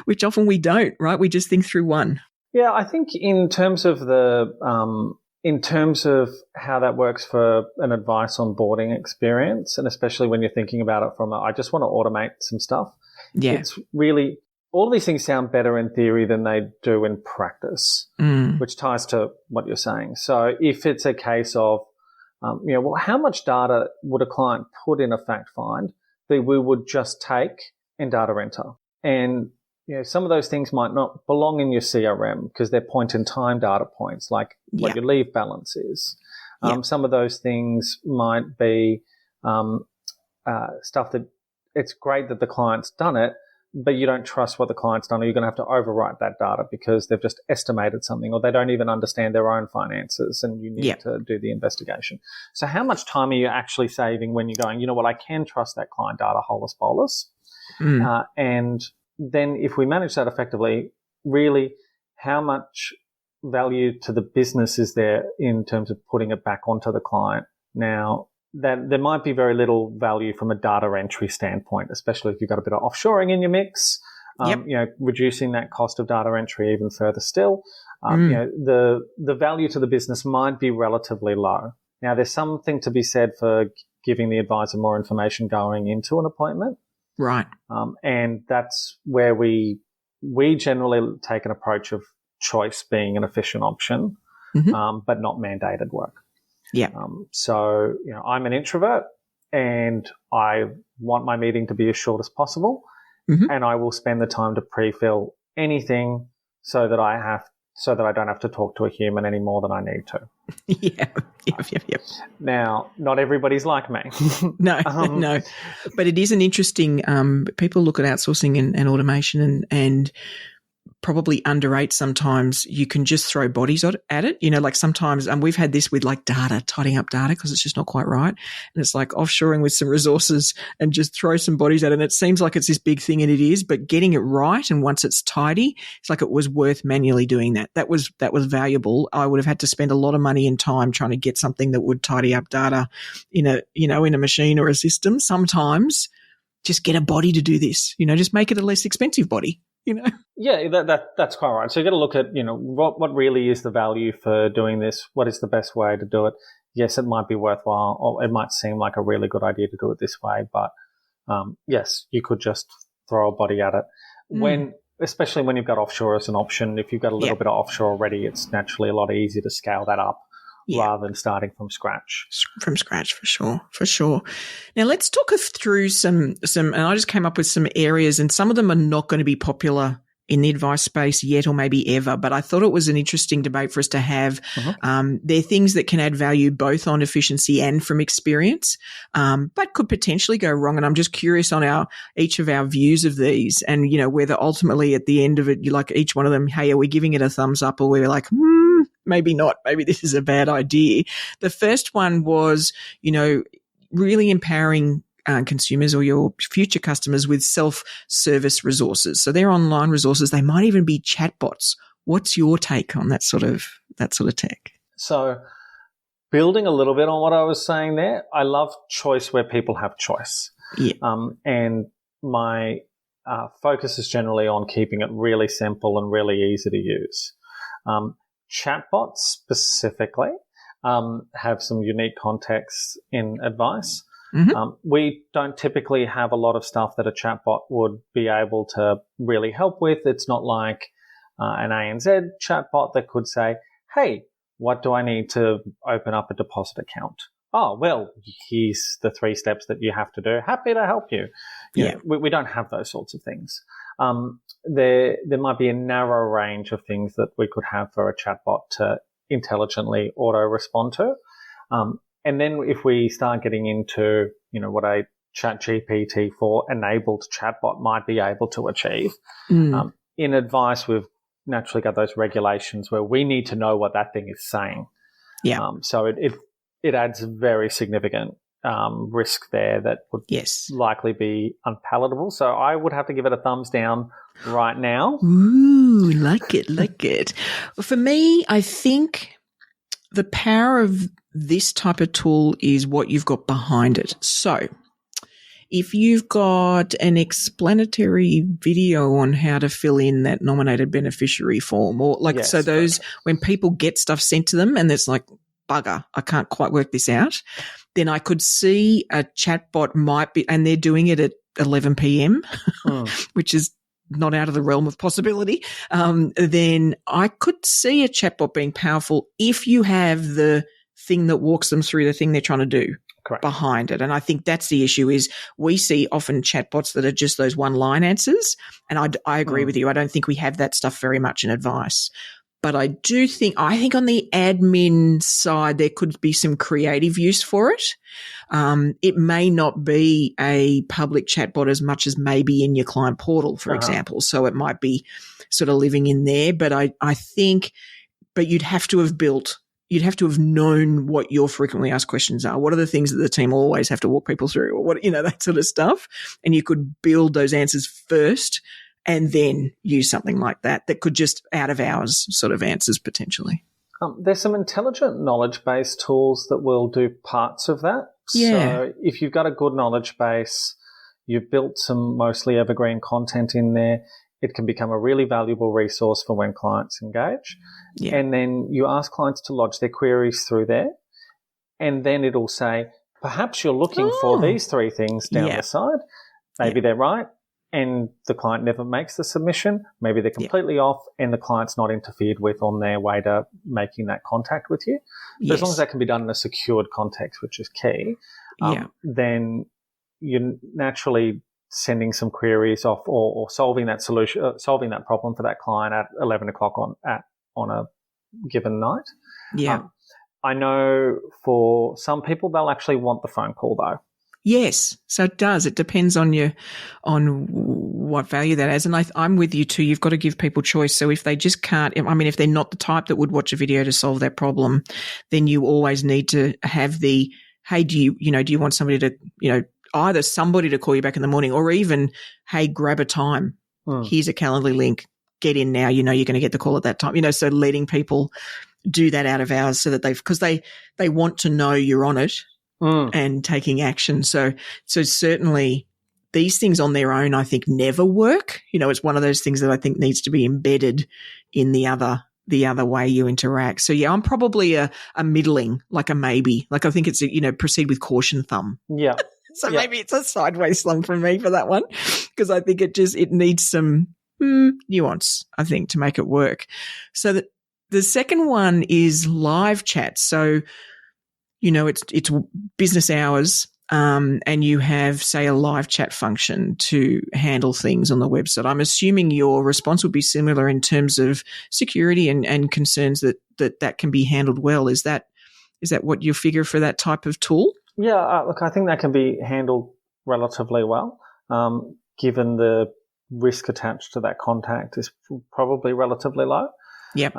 Which often we don't, right? We just think through one. Yeah, I think in terms of how that works for an advice onboarding experience, and especially when you're thinking about it from I just want to automate some stuff. Yeah. It's really, all of these things sound better in theory than they do in practice, which ties to what you're saying. So if it's a case of, how much data would a client put in a fact find that we would just take and data enter? And some of those things might not belong in your CRM because they're point-in-time data points, like what your leave balance is. Some of those things might be stuff that it's great that the client's done it, but you don't trust what the client's done, or you're going to have to overwrite that data because they've just estimated something, or they don't even understand their own finances, and you need to do the investigation. So how much time are you actually saving when you're going, I can trust that client data holus bolus? And then if we manage that effectively, really how much value to the business is there in terms of putting it back onto the client? Now, that there might be very little value from a data entry standpoint, especially if you've got a bit of offshoring in your mix, reducing that cost of data entry even further still. The value to the business might be relatively low. Now, there's something to be said for giving the advisor more information going into an appointment. Right. And that's where we generally take an approach of choice being an efficient option, but not mandated work. Yeah. So, I'm an introvert and I want my meeting to be as short as possible, and I will spend the time to pre-fill anything so that I don't have to talk to a human any more than I need to. Yep. Now, not everybody's like me. No. But it is an interesting, people look at outsourcing and automation and probably underrate sometimes. You can just throw bodies at it. Like sometimes, we've had this with like data, tidying up data because it's just not quite right. And it's like offshoring with some resources and just throw some bodies at it. And it seems like it's this big thing, and it is, but getting it right. And once it's tidy, it's like it was worth manually doing that. That was valuable. I would have had to spend a lot of money and time trying to get something that would tidy up data in a machine or a system. Sometimes just get a body to do this, just make it a less expensive body. Yeah, that's quite right. So you got to look at, what really is the value for doing this? What is the best way to do it? Yes, it might be worthwhile, or it might seem like a really good idea to do it this way, but yes, you could just throw a body at it. Especially when you've got offshore as an option, if you've got a little bit of offshore already, it's naturally a lot easier to scale that up rather than starting from scratch. From scratch, for sure. Now let's talk through some, and I just came up with some areas, and some of them are not going to be popular in the advice space yet or maybe ever, but I thought it was an interesting debate for us to have. They're things that can add value both on efficiency and from experience, but could potentially go wrong. And I'm just curious on each of our views of these, and, whether ultimately at the end of it, you like each one of them, hey, are we giving it a thumbs up, or we're like, maybe not, maybe this is a bad idea. The first one was, really empowering consumers or your future customers with self-service resources. So they're online resources. They might even be chatbots. What's your take on that sort of tech? So building a little bit on what I was saying there, I love choice where people have choice. Yeah. And my focus is generally on keeping it really simple and really easy to use. Chatbots specifically have some unique contexts in advice. We don't typically have a lot of stuff that a chatbot would be able to really help with. It's not like an ANZ chatbot that could say, hey, what do I need to open up a deposit account? Oh, well, here's the 3 steps that you have to do. Happy to help you. We don't have those sorts of things. There might be a narrow range of things that we could have for a chatbot to intelligently auto-respond to. And then if we start getting into, what a ChatGPT-4 enabled chatbot might be able to achieve, in advice, we've naturally got those regulations where we need to know what that thing is saying. Yeah. So it adds very significant risk there that would likely be unpalatable. So I would have to give it a thumbs down right now. Ooh, like it. For me, I think the power of this type of tool is what you've got behind it. So if you've got an explanatory video on how to fill in that nominated beneficiary form, or when people get stuff sent to them and it's like, bugger, I can't quite work this out, then I could see a chatbot might be, and they're doing it at 11 p.m., which is not out of the realm of possibility, then I could see a chatbot being powerful if you have the thing that walks them through the thing they're trying to do behind it. And I think that's the issue is we see often chatbots that are just those one-line answers. And I agree with you. I don't think we have that stuff very much in advice. But I think on the admin side, there could be some creative use for it. It may not be a public chatbot as much as maybe in your client portal, for example. So it might be sort of living in there. But I think you'd have to have known what your frequently asked questions are. What are the things that the team always have to walk people through, or what, that sort of stuff. And you could build those answers first and then use something like that could just out of hours sort of answers potentially. There's some intelligent knowledge-based tools that will do parts of that. Yeah. So if you've got a good knowledge base, you've built some mostly evergreen content in there, it can become a really valuable resource for when clients engage. Yeah. And then you ask clients to lodge their queries through there, and then it'll say, perhaps you're looking for these 3 things down the side. Maybe they're right, and the client never makes the submission. Maybe they're completely off and the client's not interfered with on their way to making that contact with you. But as long as that can be done in a secured context, which is key, then you're naturally sending some queries off or solving that solving that problem for that client at 11 o'clock on a given night. Yeah. I know for some people, they'll actually want the phone call though. Yes, so it does. It depends on what value that has. And I'm with you too. You've got to give people choice. So if they just can't, if they're not the type that would watch a video to solve that problem, then you always need to have the, hey, do you want somebody to, either somebody to call you back in the morning, or even, hey, grab a time. Here's a Calendly link. Get in now. You're going to get the call at that time. So letting people do that out of hours so that because they want to know you're on it. And taking action. So certainly these things on their own, I think, never work. It's one of those things that I think needs to be embedded in the other way you interact. So yeah, I'm probably a middling, like a maybe. Like I think it's proceed with caution thumb. Yeah. So maybe it's a sideways thumb from me for that one, because I think it needs some nuance, I think, to make it work. So that The second one is live chat. So, it's business hours, and you have, say, a live chat function to handle things on the website. I'm assuming your response would be similar in terms of security and concerns that can be handled well. Is that what you figure for that type of tool? Yeah, look, I think that can be handled relatively well, given the risk attached to that contact is probably relatively low. Yep.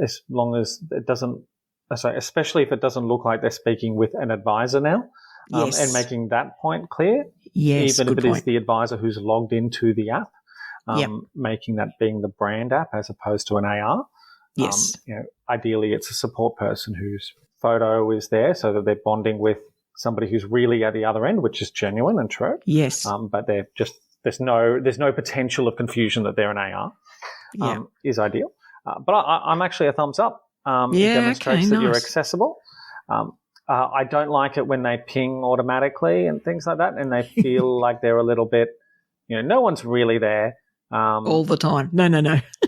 As long as it doesn't, especially if it doesn't look like they're speaking with an advisor now, yes. and making that point clear. Yes, even if it point. is the advisor who's logged into the app, Yep. making that being the brand app as opposed to an AR. Yes. Ideally, it's a support person whose photo is there, so that they're bonding with somebody who's really at the other end, which is genuine and true. Yes. But they're just there's no potential of confusion that they're an AR. Is ideal. But I'm actually a thumbs up. It demonstrates that you're accessible. I don't like it when they ping automatically and things like that, and they feel like they're a little bit, no one's really there. All the time. No.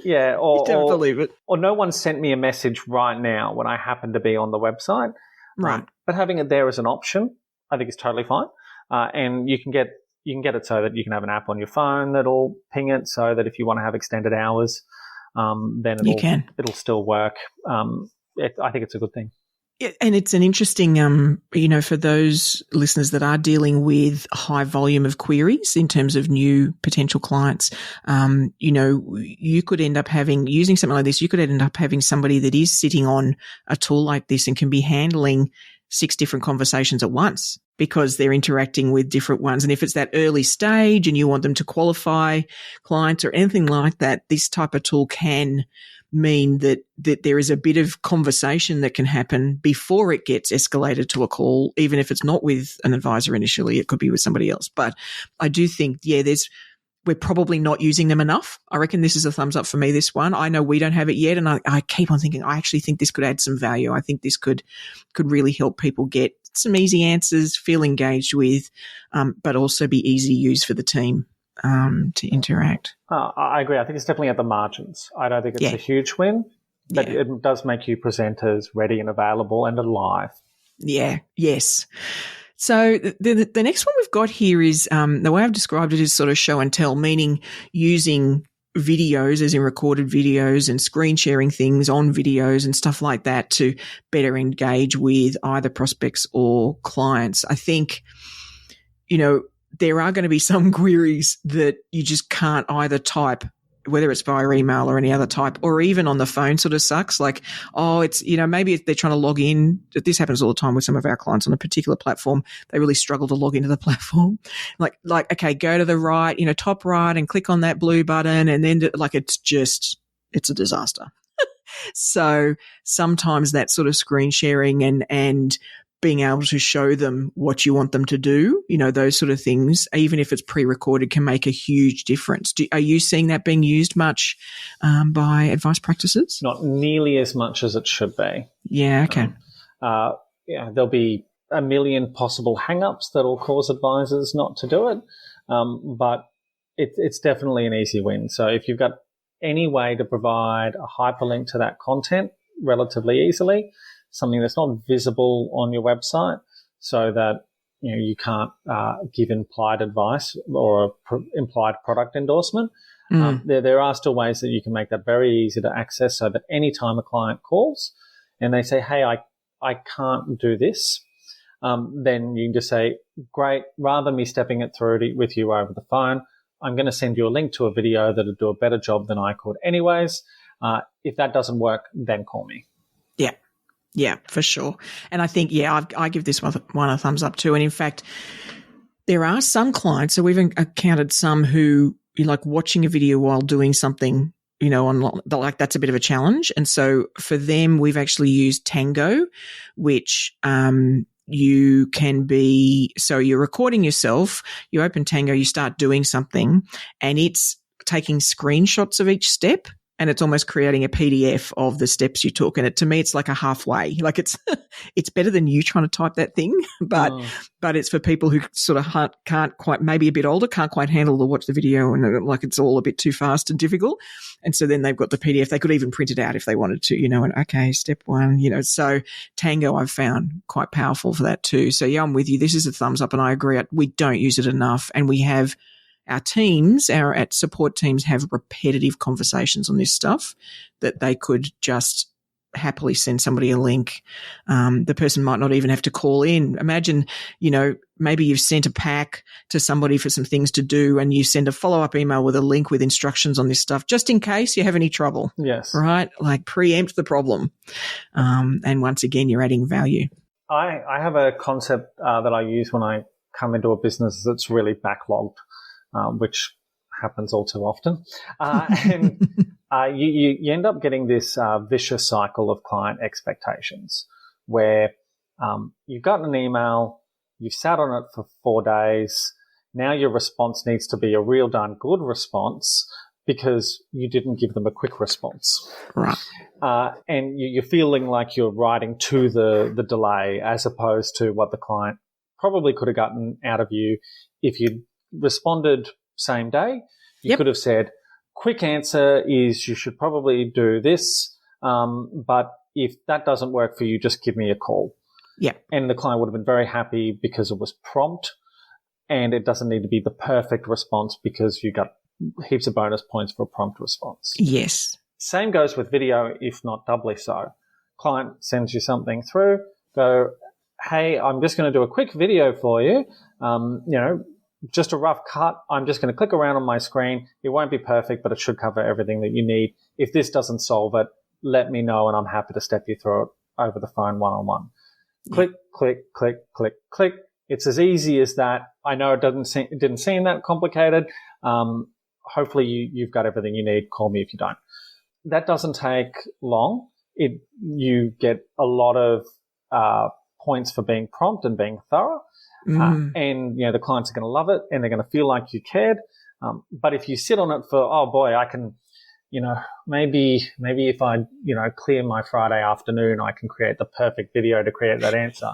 Yeah. You don't believe it. Or no one sent me a message right now when I happen to be on the website. Right. But having it there as an option, I think is totally fine. And you can get it so that you can have an app on your phone that'll ping it, so that if you want to have extended hours, then it'll still work. I think it's a good thing. Yeah, and it's an interesting, for those listeners that are dealing with high volume of queries in terms of new potential clients, you could end up using something like this, you could end up having somebody that is sitting on a tool like this and can be handling 6 different conversations at once because they're interacting with different ones. And if it's that early stage and you want them to qualify clients or anything like that, this type of tool can mean that there is a bit of conversation that can happen before it gets escalated to a call, even if it's not with an advisor initially, it could be with somebody else. But I do think, we're probably not using them enough. I reckon this is a thumbs up for me, this one. I know we don't have it yet, and I keep on thinking, I actually think this could add some value. I think this could really help people get some easy answers, feel engaged with, but also be easy to use for the team to interact. I agree. I think it's definitely at the margins. I don't think it's a huge win, but it does make you presenters ready and available and alive. Yeah, yes. So the next one we've got here is the way I've described it is sort of show and tell, meaning using videos, as in recorded videos, and screen sharing things on videos and stuff like that to better engage with either prospects or clients. I think, there are going to be some queries that you just can't either type, whether it's via email or any other type, or even on the phone sort of sucks. Like, it's, maybe if they're trying to log in. This happens all the time with some of our clients on a particular platform. They really struggle to log into the platform. Like, okay, go to the right, top right and click on that blue button. And then it's a disaster. So sometimes that sort of screen sharing and being able to show them what you want them to do, those sort of things, even if it's pre-recorded, can make a huge difference. Are you seeing that being used much by advice practices? Not nearly as much as it should be. Yeah, okay. There'll be a million possible hang-ups that'll cause advisors not to do it, but it's definitely an easy win. So if you've got any way to provide a hyperlink to that content relatively easily, something that's not visible on your website, so that you can't give implied advice or implied product endorsement. There are still ways that you can make that very easy to access, so that anytime a client calls and they say, "Hey, I can't do this," then you can just say, "Great, rather than me stepping it through with you over the phone, I'm going to send you a link to a video that'll do a better job than I could anyways. If that doesn't work, then call me." Yeah, for sure. And I think, I give this one a thumbs up too. And in fact, there are some clients, so we've encountered some who you like watching a video while doing something, online, like that's a bit of a challenge. And so for them, we've actually used Tango, which you can so you're recording yourself, you open Tango, you start doing something, and it's taking screenshots of each step and it's almost creating a PDF of the steps you took. And to me, it's like a halfway. Like it's better than you trying to type that thing, but it's for people who sort of can't quite, maybe a bit older, can't quite handle to watch the video, and like it's all a bit too fast and difficult. And so then they've got the PDF. They could even print it out if they wanted to, and okay, step one, so Tango I've found quite powerful for that too. So yeah, I'm with you. This is a thumbs up, and I agree. We don't use it enough, and we have our teams, our support teams have repetitive conversations on this stuff that they could just happily send somebody a link. The person might not even have to call in. Imagine, maybe you've sent a pack to somebody for some things to do, and you send a follow-up email with a link with instructions on this stuff, just in case you have any trouble. Yes. Right? Like preempt the problem. And once again, you're adding value. I have a concept that I use when I come into a business that's really backlogged, which happens all too often. And you end up getting this vicious cycle of client expectations where you've gotten an email, you've sat on it for 4 days, now your response needs to be a real darn good response because you didn't give them a quick response. Right. And you're feeling like you're writing to the delay as opposed to what the client probably could have gotten out of you if you responded same day. You could have said, quick answer is you should probably do this, but if that doesn't work for you, just give me a call. Yeah. And the client would have been very happy because it was prompt, and it doesn't need to be the perfect response because you got heaps of bonus points for a prompt response. Yes. Same goes with video, if not doubly so. Client sends you something through, go, hey, I'm just going to do a quick video for you, just a rough cut. I'm just going to click around on my screen. It won't be perfect, but it should cover everything that you need. If this doesn't solve it, let me know, and I'm happy to step you through it over the phone one-on-one. Click, click, click, click, click. It's as easy as that. I know it didn't seem that complicated. Hopefully you've got everything you need. Call me if you don't. That doesn't take long. You get a lot of points for being prompt and being thorough. And the clients are going to love it, and they're going to feel like you cared. But if you sit on it for, oh boy, I can, maybe if I, clear my Friday afternoon, I can create the perfect video to create that answer.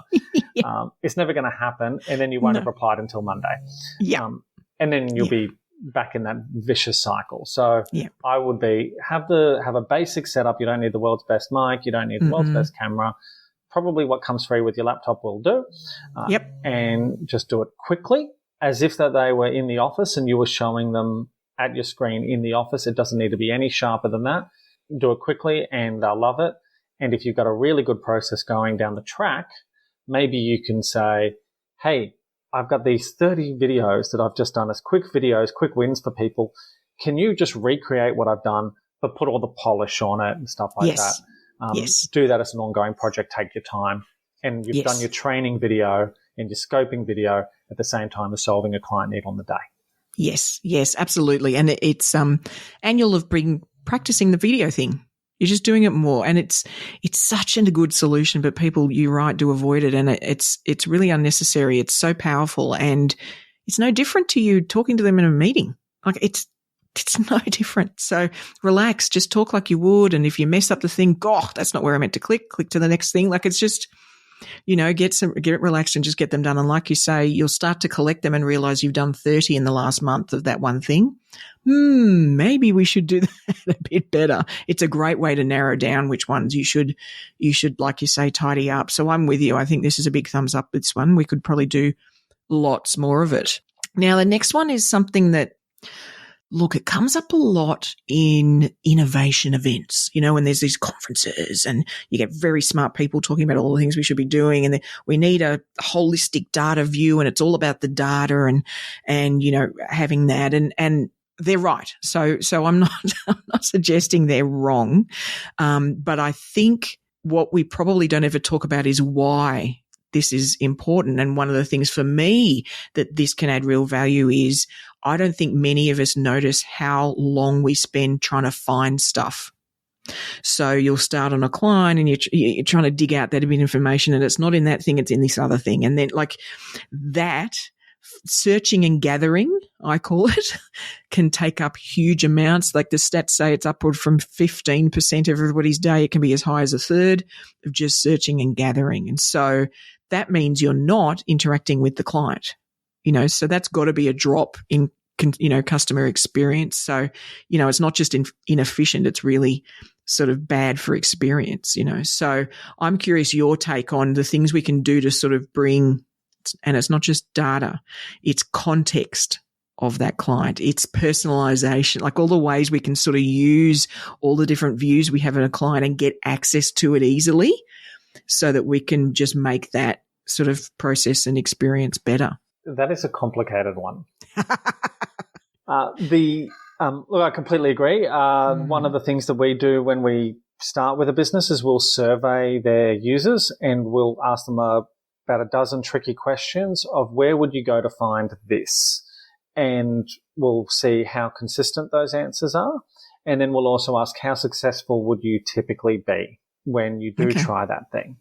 It's never going to happen, and then you won't have replied until Monday. Yeah, and then you'll be back in that vicious cycle. So I would have a basic setup. You don't need the world's best mic. You don't need the world's best camera. Probably what comes free with your laptop will do. And just do it quickly, as if that they were in the office and you were showing them at your screen in the office. It doesn't need to be any sharper than that. Do it quickly and they'll love it. And if you've got a really good process going down the track, maybe you can say, hey, I've got these 30 videos that I've just done as quick videos, quick wins for people. Can you just recreate what I've done, but put all the polish on it and stuff like that? Do that as an ongoing project. Take your time. And you've done your training video and your scoping video at the same time as solving a client need on the day. Yes, absolutely. And it's annual of practicing the video thing. You're just doing it more, and it's such a good solution, but people, you're right, do avoid it, and it's really unnecessary. It's so powerful, and it's no different to you talking to them in a meeting. Like it's no different. So relax, just talk like you would, and if you mess up the thing, that's not where I meant to click to the next thing. Like it's just, get it relaxed and just get them done. And like you say, you'll start to collect them and realize you've done 30 in the last month of that one thing. Maybe we should do that a bit better. It's a great way to narrow down which ones you should, like you say, tidy up. So I'm with you. I think this is a big thumbs up, this one. We could probably do lots more of it. Now, the next one is something that, look, it comes up a lot in innovation events, when there's these conferences and you get very smart people talking about all the things we should be doing, and we need a holistic data view, and it's all about the data and having that, and they're right. So I'm not suggesting they're wrong. But I think what we probably don't ever talk about is why this is important. And one of the things for me that this can add real value is I don't think many of us notice how long we spend trying to find stuff. So you'll start on a client and you're trying to dig out that bit of information, and it's not in that thing, it's in this other thing. And then like that, searching and gathering I call it, can take up huge amounts. Like the stats say it's upward from 15% of everybody's day. It can be as high as a third of just searching and gathering. And so that means you're not interacting with the client, so that's got to be a drop in, customer experience. So, it's not just inefficient. It's really sort of bad for experience, So I'm curious your take on the things we can do to sort of bring, and it's not just data, it's context of that client, it's personalization, like all the ways we can sort of use all the different views we have in a client and get access to it easily so that we can just make that sort of process and experience better. That is a complicated one. Look, I completely agree. One of the things that we do when we start with a business is we'll survey their users and we'll ask them about a dozen tricky questions of where would you go to find this? And we'll see how consistent those answers are. And then we'll also ask how successful would you typically be when you do try that thing?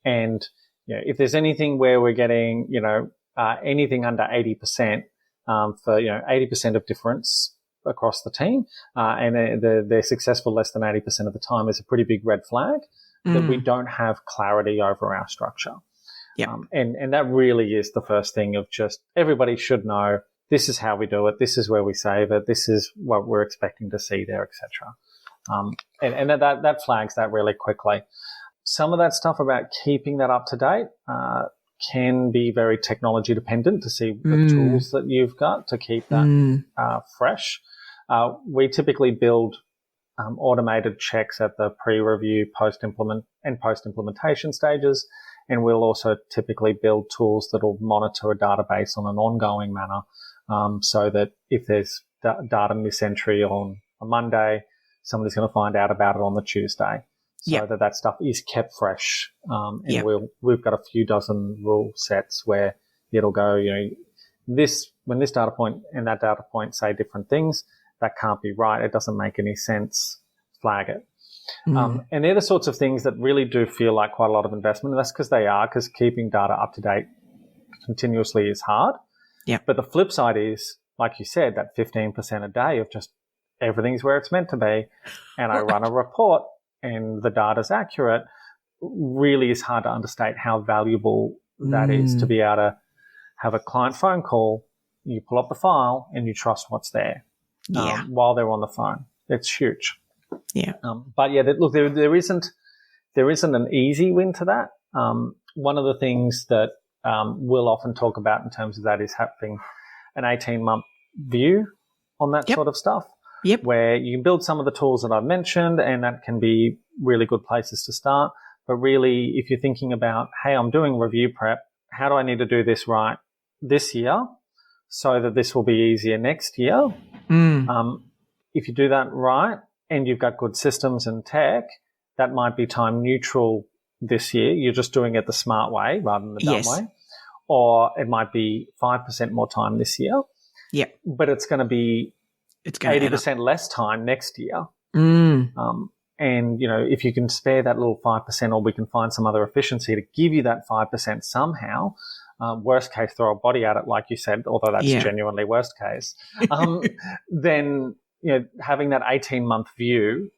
And if there's anything where we're getting, anything under 80%, for 80% of difference across the team, and they're successful less than 80% of the time, is a pretty big red flag that we don't have clarity over our structure. Yeah, and that really is the first thing of just everybody should know this is how we do it, this is where we save it, this is what we're expecting to see there, etc. And that flags that really quickly. Some of that stuff about keeping that up to date can be very technology dependent to see the tools that you've got to keep that fresh. We typically build automated checks at the pre-review, post-implementation stages, and we'll also typically build tools that will monitor a database on an ongoing manner, so that if there's data misentry on a Monday, somebody's going to find out about it on the Tuesday. So that stuff is kept fresh. And we've got a few dozen rule sets where it'll go, when this data point and that data point say different things, that can't be right. It doesn't make any sense. Flag it. And they're the sorts of things that really do feel like quite a lot of investment. And that's because keeping data up to date continuously is hard. Yeah. But the flip side is, like you said, that 15% a day of just everything's where it's meant to be. And I run a report and the data's accurate, really is hard to understate how valuable that is to be able to have a client phone call, you pull up the file and you trust what's there while they're on the phone. It's huge. Yeah. But look, there isn't an easy win to that. One of the things that we'll often talk about in terms of that is having an 18-month view on that sort of stuff. Yep. Where you can build some of the tools that I've mentioned, and that can be really good places to start. But really, if you're thinking about, hey, I'm doing review prep, how do I need to do this right this year so that this will be easier next year? If you do that right and you've got good systems and tech, that might be time neutral this year. You're just doing it the smart way rather than the dumb way. Or it might be 5% more time this year. Yeah. But it's going to be 80% less time next year. And, if you can spare that little 5%, or we can find some other efficiency to give you that 5% somehow, worst case, throw a body at it, like you said, although that's genuinely worst case, then, having that 18-month view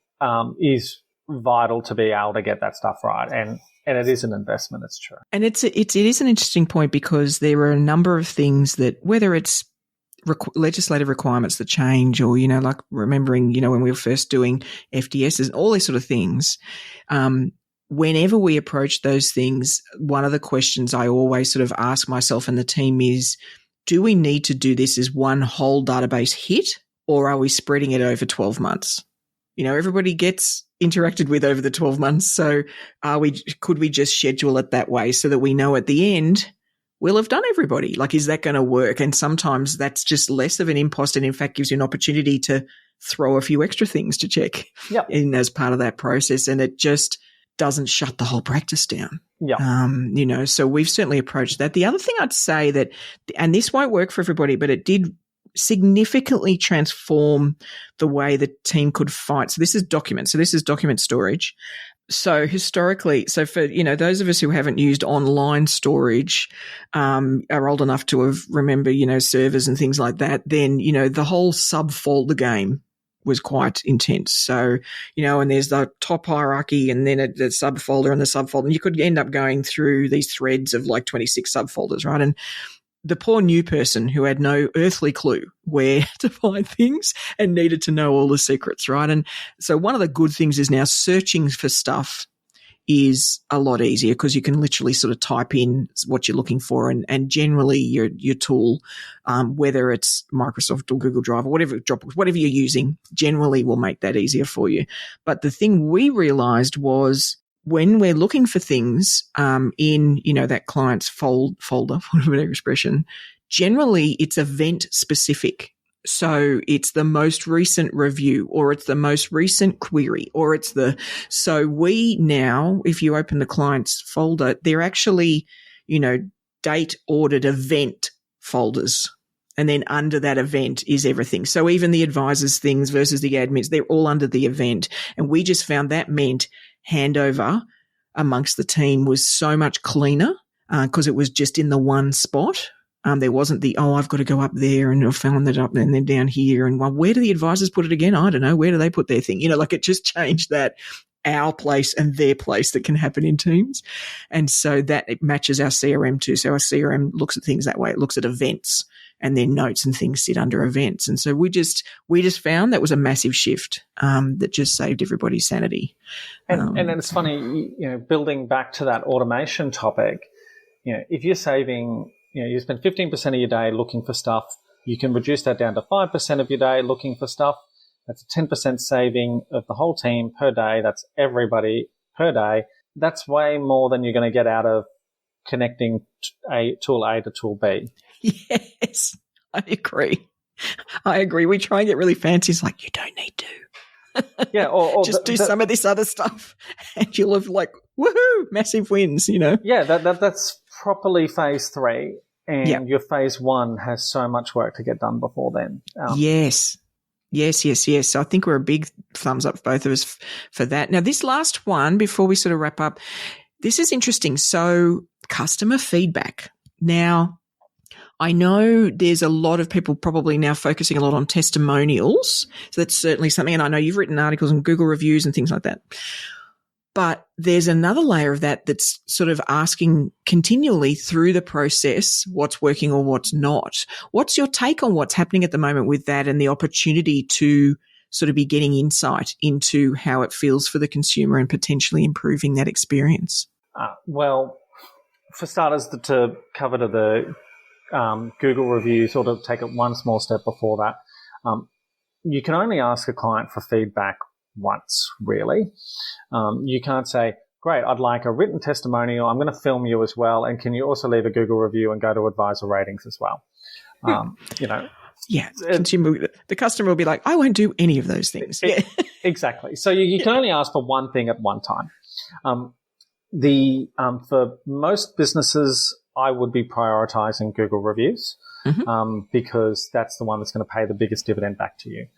is vital to be able to get that stuff right. And it is an investment, it's true. And it is an interesting point, because there are a number of things that, whether it's legislative requirements that change, or, like remembering, when we were first doing FDSs, all these sort of things. Whenever we approach those things, one of the questions I always sort of ask myself and the team is, do we need to do this as one whole database hit, or are we spreading it over 12 months? Everybody gets interacted with over the 12 months. So could we just schedule it that way so that we know at the end we'll have done everybody? Like, is that going to work? And sometimes that's just less of an impost, and in fact gives you an opportunity to throw a few extra things to check in as part of that process. And it just doesn't shut the whole practice down. So we've certainly approached that. The other thing I'd say that, and this won't work for everybody, but it did significantly transform the way the team could fight. So this is documents. So this is document storage. So historically, so for, those of us who haven't used online storage, are old enough to have remember, servers and things like that, then, the whole subfolder game was quite intense. So, and there's the top hierarchy and then the subfolder and the subfolder. And you could end up going through these threads of like 26 subfolders, right? And the poor new person who had no earthly clue where to find things and needed to know all the secrets, right? And so one of the good things is now searching for stuff is a lot easier because you can literally sort of type in what you're looking for, and generally your tool, whether it's Microsoft or Google Drive or whatever, Dropbox, whatever you're using, generally will make that easier for you. But the thing we realized was when we're looking for things in, that client's folder, whatever the expression, generally it's event specific. So it's the most recent review, or it's the most recent query, or so we now, if you open the client's folder, they're actually, date ordered event folders. And then under that event is everything. So even the advisors things versus the admins, they're all under the event. And we just found that meant handover amongst the team was so much cleaner because it was just in the one spot. There wasn't I've got to go up there and I've found that up and then down here. And well, where do the advisors put it again? I don't know. Where do they put their thing? It just changed that our place and their place that can happen in teams. And so that it matches our CRM too. So our CRM looks at things that way. It looks at events and then notes and things sit under events. And so we just found that was a massive shift that just saved everybody's sanity. And it's funny, building back to that automation topic, if you're saving, you spend 15% of your day looking for stuff, you can reduce that down to 5% of your day looking for stuff. That's a 10% saving of the whole team per day. That's everybody per day. That's way more than you're going to get out of connecting tool A to tool B. Yes, I agree. We try and get really fancy. It's like, you don't need to. Yeah, or just do some of this other stuff and you'll have like, woohoo, massive wins, Yeah, that's properly phase 3, and yep. Your phase 1 has so much work to get done before then. Yes. So I think we're a big thumbs up, both of us, for that. Now, this last one, before we sort of wrap up, this is interesting. So customer feedback. Now, I know there's a lot of people probably now focusing a lot on testimonials. So that's certainly something. And I know you've written articles on Google reviews and things like that. But there's another layer of that that's sort of asking continually through the process what's working or what's not. What's your take on what's happening at the moment with that and the opportunity to sort of be getting insight into how it feels for the consumer and potentially improving that experience? Well, for starters, to cover to the Google review, sort of take it one small step before that, you can only ask a client for feedback once, really. You can't say, great, I'd like a written testimonial. I'm going to film you as well. And can you also leave a Google review and go to advisor ratings as well? Yeah, the customer will be like, I won't do any of those things. Exactly. So you can only ask for one thing at one time. For most businesses, I would be prioritizing Google reviews because that's the one that's going to pay the biggest dividend back to you.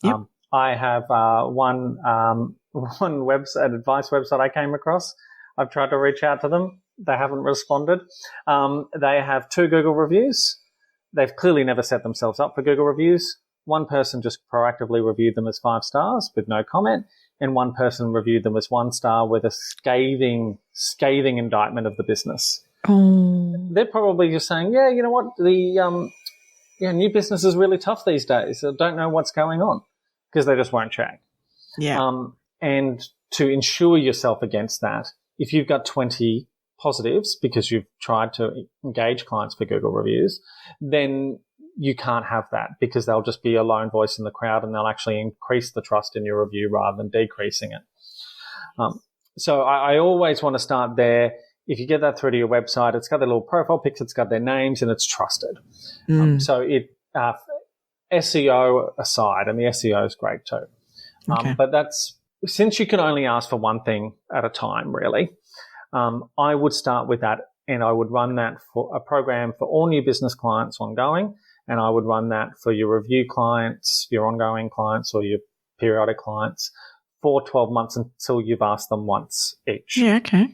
Yep. I have one website, advice website I came across. I've tried to reach out to them. They haven't responded. They have 2 Google reviews. They've clearly never set themselves up for Google reviews. One person just proactively reviewed them as 5 stars with no comment, and one person reviewed them as 1 star with a scathing indictment of the business. Oh. They're probably just saying, yeah, you know what, the new business is really tough these days. I don't know what's going on. Because they just won't check. Yeah. And to insure yourself against that, if you've got 20 positives because you've tried to engage clients for Google reviews, then you can't have that because they'll just be a lone voice in the crowd and they'll actually increase the trust in your review rather than decreasing it. So I always want to start there. If you get that through to your website, it's got their little profile pics, it's got their names, and it's trusted. So it SEO aside, and the SEO is great too. Okay. But since you can only ask for one thing at a time, really, I would start with that and I would run that for a program for all new business clients ongoing. And I would run that for your review clients, your ongoing clients, or your periodic clients for 12 months until you've asked them once each. Yeah, okay.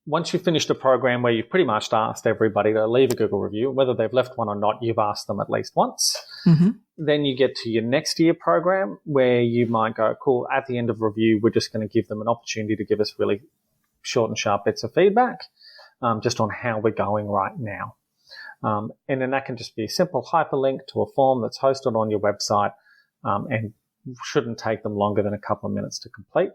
Once you've finished a program where you've pretty much asked everybody to leave a Google review, whether they've left one or not, you've asked them at least once. Mm-hmm. Then you get to your next year program where you might go, cool, at the end of review, we're just going to give them an opportunity to give us really short and sharp bits of feedback just on how we're going right now. And then that can just be a simple hyperlink to a form that's hosted on your website and shouldn't take them longer than a couple of minutes to complete.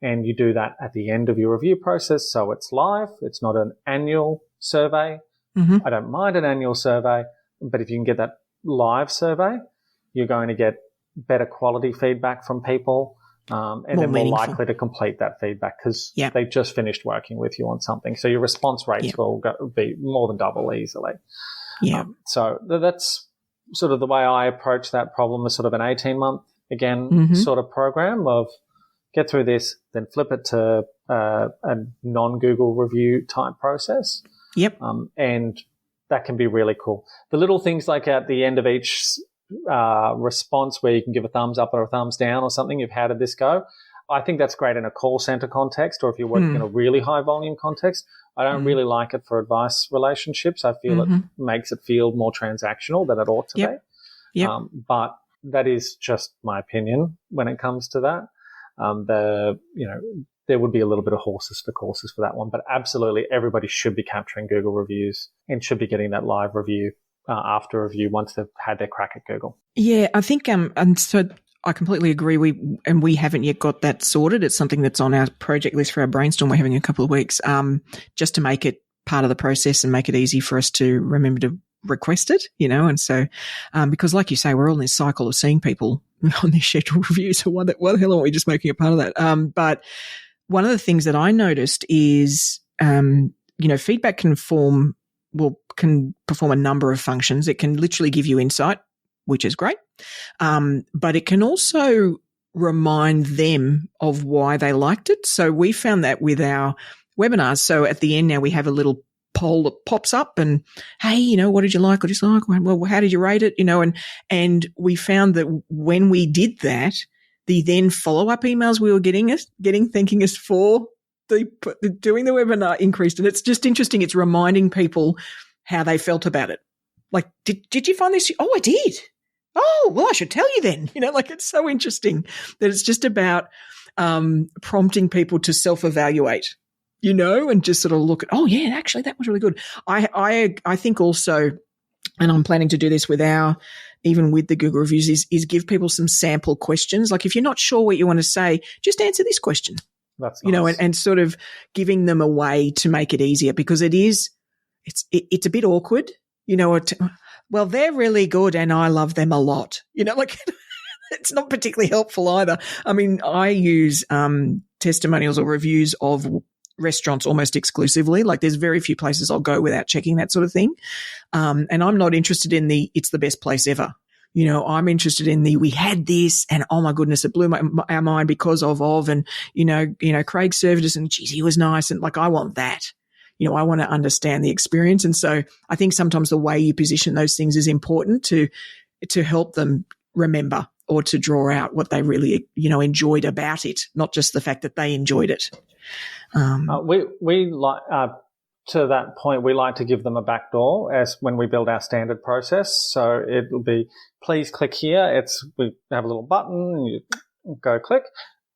And you do that at the end of your review process. So it's live. It's not an annual survey. Mm-hmm. I don't mind an annual survey, but if you can get that live survey, you're going to get better quality feedback from people and they're more likely to complete that feedback because they just finished working with you on something. So your response rates will be more than double easily. Yeah. So that's sort of the way I approach that problem, as sort of an 18-month, again, sort of program of get through this, then flip it to a non-Google review type process. Yep. And that can be really cool. The little things like at the end of each response where you can give a thumbs up or a thumbs down or something, how did this go? I think that's great in a call center context, or if you're working in a really high volume context. I don't really like it for advice relationships. I feel it makes it feel more transactional than it ought to be. Yep. But that is just my opinion when it comes to that. There would be a little bit of horses for courses for that one, but absolutely everybody should be capturing Google reviews and should be getting that live review after review once they've had their crack at Google. Yeah, I think, and so I completely agree. We haven't yet got that sorted. It's something that's on our project list for our brainstorm. We're having in a couple of weeks, just to make it part of the process and make it easy for us to remember to request it, and so, because like you say, we're all in this cycle of seeing people on their scheduled reviews. So why the hell aren't we just making it part of that? But one of the things that I noticed is, feedback can perform a number of functions. It can literally give you insight, which is great. But it can also remind them of why they liked it. So we found that with our webinars. So at the end now we have a little poll that pops up and, hey, what did you like or dislike? Well, how did you rate it? And we found that when we did that, the then follow-up emails we were getting thanking us for doing the webinar increased. And it's just interesting. It's reminding people how they felt about it. Like, did you find this? Oh, I did. Oh, well, I should tell you then. It's so interesting that it's just about prompting people to self-evaluate, and just sort of look at, oh, yeah, actually, that was really good. I think also, and I'm planning to do this even with the Google reviews, is give people some sample questions. Like if you're not sure what you want to say, just answer this question. That's nice. And sort of giving them a way to make it easier, because it's a bit awkward, well, they're really good and I love them a lot. It's not particularly helpful either. I mean, I use testimonials or reviews of restaurants almost exclusively. Like there's very few places I'll go without checking that sort of thing. And I'm not interested in it's the best place ever. I'm interested in we had this and oh my goodness, it blew our mind because of, and, Craig served us and geez, he was nice. And I want that. I want to understand the experience. And so I think sometimes the way you position those things is important to help them remember or to draw out what they really, enjoyed about it, not just the fact that they enjoyed it. We like, to that point, we like to give them a backdoor as when we build our standard process. So it'll be, please click here. We have a little button and you go click.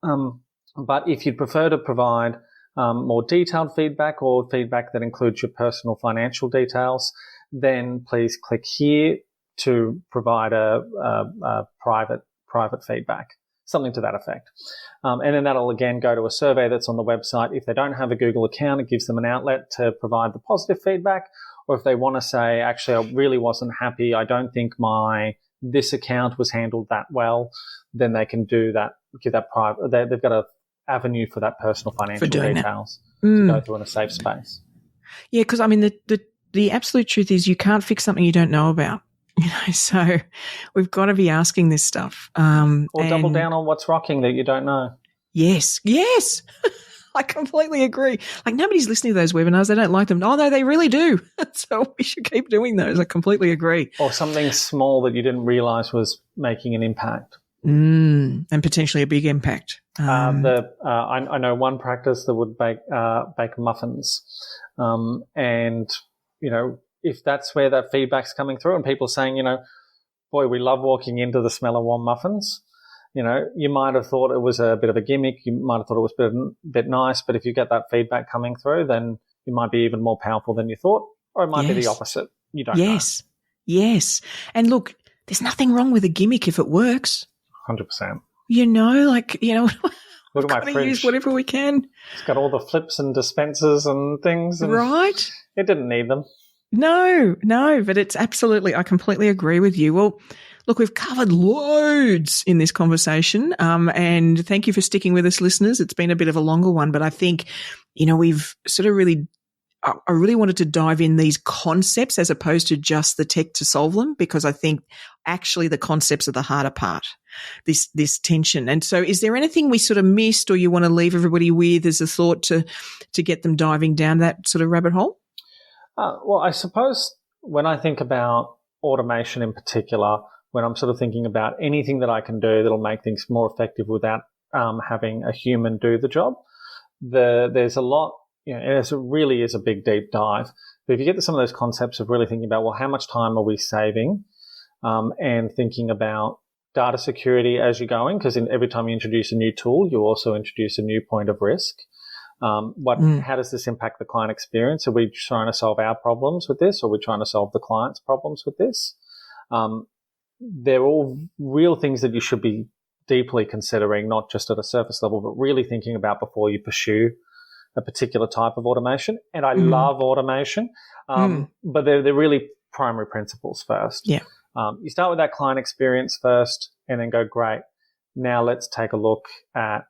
But if you'd prefer to provide more detailed feedback or feedback that includes your personal financial details, then please click here to provide a private feedback, something to that effect. And then that'll again go to a survey that's on the website. If they don't have a Google account, it gives them an outlet to provide the positive feedback. Or if they want to say, actually, I really wasn't happy, I don't think this account was handled that well, then they can do that, give that private, they've got a avenue for that personal financial details to go through in a safe space. Yeah, because I mean, the absolute truth is you can't fix something you don't know about. So we've got to be asking this stuff. Or double down on what's rocking that you don't know. Yes. I completely agree. Like, nobody's listening to those webinars. They don't like them. Oh, no, they really do. So we should keep doing those. I completely agree. Or something small that you didn't realize was making an impact. And potentially a big impact. I know one practice that would bake muffins. And, you know, if that's where that feedback's coming through and people saying, you know, boy, we love walking into the smell of warm muffins. You know, you might have thought it was a bit of a gimmick. You might have thought it was a bit nice. But if you get that feedback coming through, then you might be even more powerful than you thought. Or it might be the opposite. You don't know. Yes. And look, there's nothing wrong with a gimmick if it works. 100%. You know, like, you know, look at my fridge. Use whatever we can. It's got all the flips and dispensers and things. And right. It didn't need them. No, but it's absolutely, I completely agree with you. Well, look, we've covered loads in this conversation, and thank you for sticking with us, listeners. It's been a bit of a longer one, but I think, you know, we've sort of I really wanted to dive in these concepts as opposed to just the tech to solve them, because I think actually the concepts are the harder part, this tension. And so is there anything we sort of missed or you want to leave everybody with as a thought to get them diving down that sort of rabbit hole? Well, I suppose when I think about automation in particular, when I'm sort of thinking about anything that I can do that'll make things more effective without having a human do the job, there's a lot, you know, it really is a big deep dive. But if you get to some of those concepts of really thinking about, well, how much time are we saving, and thinking about data security as you're going, because every time you introduce a new tool, you also introduce a new point of risk. How does this impact the client experience? Are we trying to solve our problems with this, or are we trying to solve the client's problems with this? They're all real things that you should be deeply considering, not just at a surface level, but really thinking about before you pursue a particular type of automation. And I love automation, but they're really primary principles first. Yeah. You start with that client experience first and then go, great, now let's take a look at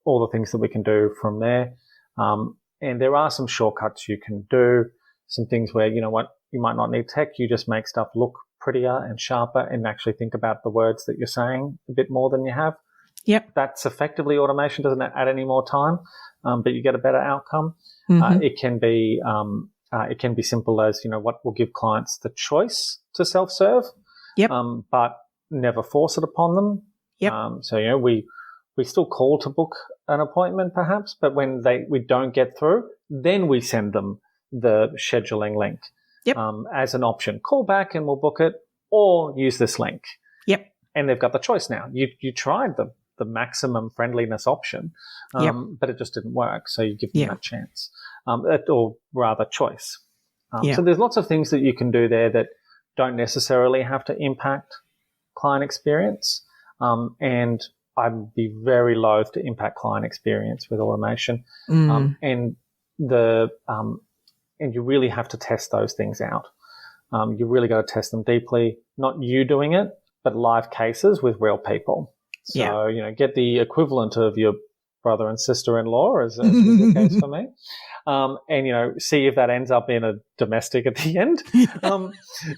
all the things that we can do from there. And there are some shortcuts you can do, some things where, you know what, you might not need tech. You just make stuff look prettier and sharper and actually think about the words that you're saying a bit more than you have. Yep. That's effectively automation. Doesn't add any more time, but you get a better outcome. It can be simple as, you know, what will give clients the choice to self-serve, but never force it upon them. Yep. So, you know, we still call to book an appointment perhaps, but when we don't get through, then we send them the scheduling link as an option. Call back and we'll book it, or use this link. Yep. And they've got the choice now. You tried the maximum friendliness option, but it just didn't work. So you give them that chance, or rather choice. So there's lots of things that you can do there that don't necessarily have to impact client experience. And I'd be very loath to impact client experience with automation. And you really have to test those things out. You really got to test them deeply, not you doing it, but live cases with real people. So, you know, get the equivalent of your brother and sister-in-law, as was the case for me. And, you know, see if that ends up in a domestic at the end.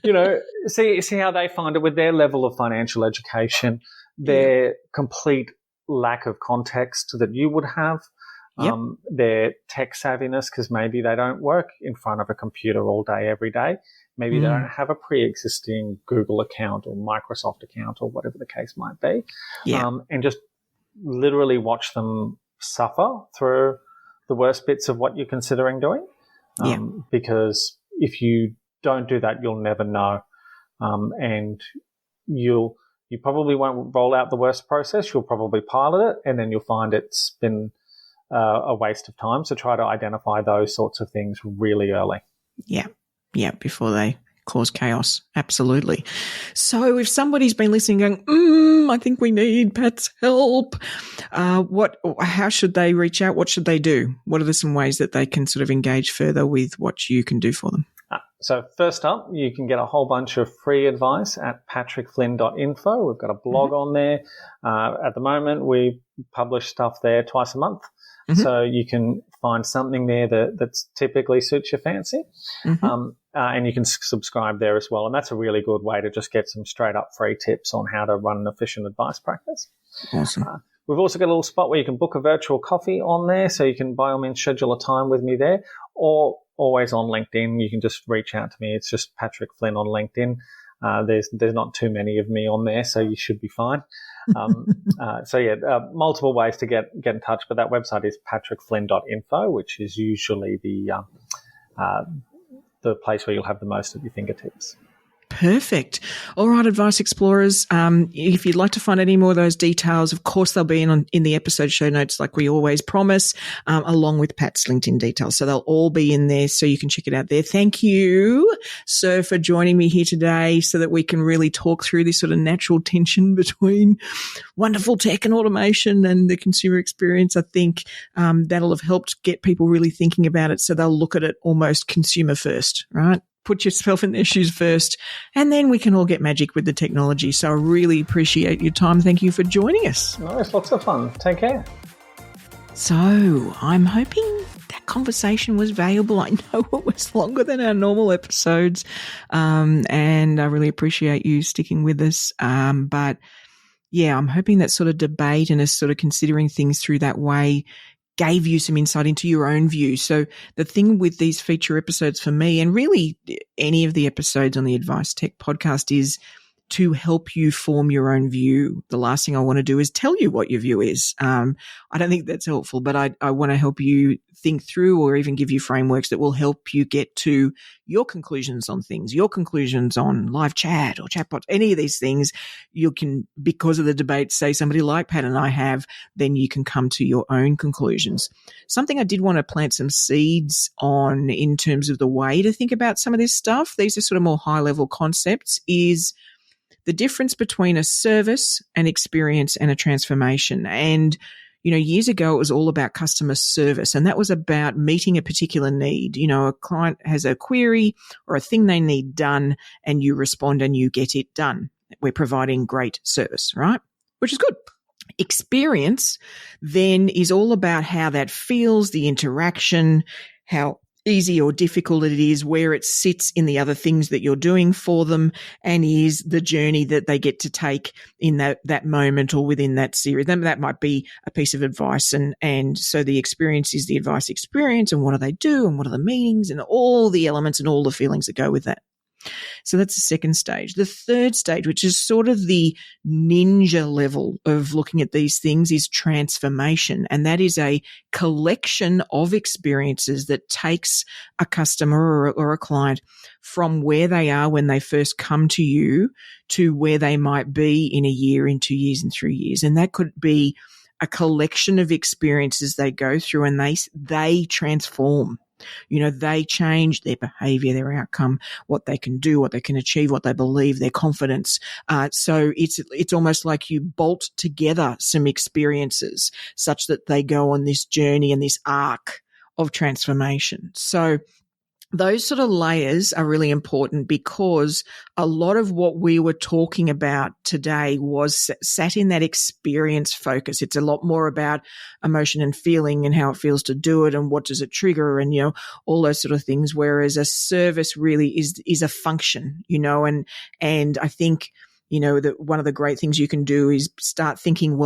You know, see how they find it with their level of financial education, their complete lack of context that you would have, their tech savviness, because maybe they don't work in front of a computer all day, every day. Maybe they don't have a pre-existing Google account or Microsoft account or whatever the case might be. And just literally watch them suffer through the worst bits of what you're considering doing. Because if you don't do that, you'll never know. And you probably won't roll out the worst process. You'll probably pilot it, and then you'll find it's been a waste of time. So try to identify those sorts of things really early. Yeah, before they cause chaos. Absolutely. So if somebody's been listening going, I think we need Pat's help, how should they reach out? What should they do? What are some ways that they can sort of engage further with what you can do for them? So first up, you can get a whole bunch of free advice at patrickflynn.info. We've got a blog on there. At the moment, we publish stuff there twice a month. So you can find something there that's typically suits your fancy. And you can subscribe there as well. And that's a really good way to just get some straight up free tips on how to run an efficient advice practice. Awesome. We've also got a little spot where you can book a virtual coffee on there, so you can by all means schedule a time with me there, or always on LinkedIn. You can just reach out to me. It's just Patrick Flynn on LinkedIn. There's not too many of me on there, so you should be fine. Multiple ways to get in touch, but that website is patrickflynn.info, which is usually the place where you'll have the most at your fingertips. Perfect. All right, Advice Explorers, if you'd like to find any more of those details, of course, they'll be in the episode show notes like we always promise, along with Pat's LinkedIn details. So they'll all be in there so you can check it out there. Thank you, sir, for joining me here today so that we can really talk through this sort of natural tension between wonderful tech and automation and the consumer experience. I think that'll have helped get people really thinking about it so they'll look at it almost consumer first, right? Put yourself in their shoes first, and then we can all get magic with the technology. So I really appreciate your time. Thank you for joining us. No, it's lots of fun. Take care. So I'm hoping that conversation was valuable. I know it was longer than our normal episodes, and I really appreciate you sticking with us. But yeah, I'm hoping that sort of debate and us sort of considering things through that way gave you some insight into your own view. So the thing with these feature episodes for me, and really any of the episodes on the AdviceTech podcast, is to help you form your own view. The last thing I want to do is tell you what your view is. I don't think that's helpful, but I want to help you think through or even give you frameworks that will help you get to your conclusions on things, your conclusions on live chat or chatbots, any of these things. You can, because of the debate, say somebody like Pat and I have, then you can come to your own conclusions. Something I did want to plant some seeds on in terms of the way to think about some of this stuff, these are sort of more high level concepts, is the difference between a service, an experience, and a transformation. And, years ago, it was all about customer service, and that was about meeting a particular need. A client has a query or a thing they need done, and you respond and you get it done. We're providing great service, right? Which is good. Experience then is all about how that feels, the interaction, how easy or difficult it is, where it sits in the other things that you're doing for them, and is the journey that they get to take in that moment or within that series. That might be a piece of advice, and so the experience is the advice experience, and what do they do, and what are the meanings, and all the elements and all the feelings that go with that. So that's the second stage. The third stage, which is sort of the ninja level of looking at these things, is transformation. And that is a collection of experiences that takes a customer or a client from where they are when they first come to you to where they might be in a year, in 2 years, in 3 years. And that could be a collection of experiences they go through, and they transform. They change their behavior, their outcome, what they can do, what they can achieve, what they believe, their confidence. So it's almost like you bolt together some experiences such that they go on this journey and this arc of transformation. So those sort of layers are really important, because a lot of what we were talking about today was sat in that experience focus. It's a lot more about emotion and feeling and how it feels to do it and what does it trigger and, all those sort of things. Whereas a service really is a function, and I think, that one of the great things you can do is start thinking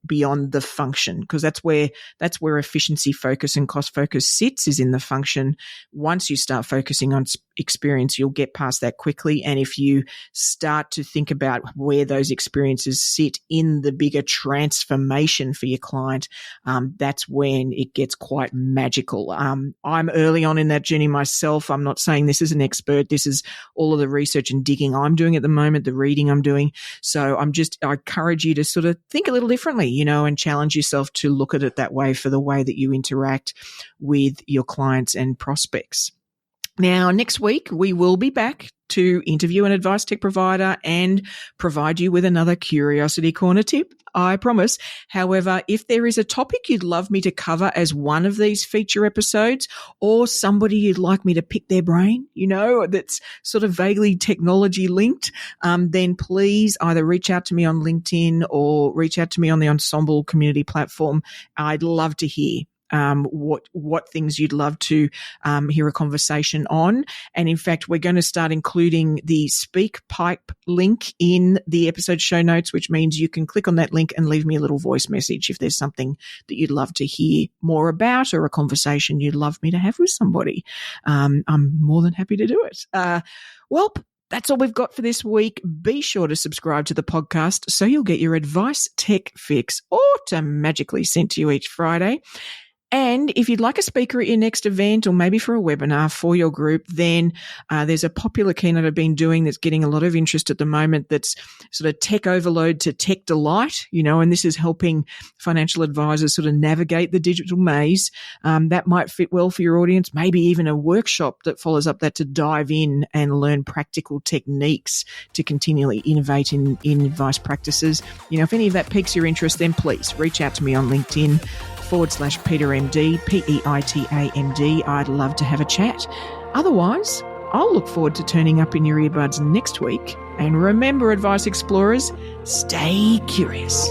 beyond the function, because that's where efficiency focus and cost focus sits, is in the function. Once you start focusing on experience, you'll get past that quickly. And if you start to think about where those experiences sit in the bigger transformation for your client, that's when it gets quite magical. I'm early on in that journey myself. I'm not saying this is an expert. This is all of the research and digging I'm doing at the moment, the reading I'm doing. So I encourage you to sort of think a little differently, and challenge yourself to look at it that way for the way that you interact with your clients and prospects. Now, next week, we will be back to interview an AdviceTech provider and provide you with another Curiosity Corner tip, I promise. However, if there is a topic you'd love me to cover as one of these feature episodes, or somebody you'd like me to pick their brain, that's sort of vaguely technology linked, then please either reach out to me on LinkedIn or reach out to me on the Ensemble community platform. I'd love to hear. what things you'd love to hear a conversation on. And in fact, we're going to start including the SpeakPipe link in the episode show notes, which means you can click on that link and leave me a little voice message if there's something that you'd love to hear more about or a conversation you'd love me to have with somebody. I'm more than happy to do it. Well, that's all we've got for this week. Be sure to subscribe to the podcast so you'll get your Advice Tech fix automatically sent to you each Friday. And if you'd like a speaker at your next event or maybe for a webinar for your group, then there's a popular keynote I've been doing that's getting a lot of interest at the moment that's sort of tech overload to tech delight, and this is helping financial advisors sort of navigate the digital maze. That might fit well for your audience, maybe even a workshop that follows up that to dive in and learn practical techniques to continually innovate in advice practices. If any of that piques your interest, then please reach out to me on LinkedIn /PeterMD, PEITAMD. I'd love to have a chat. Otherwise, I'll look forward to turning up in your earbuds next week. And remember, Advice Explorers, stay curious.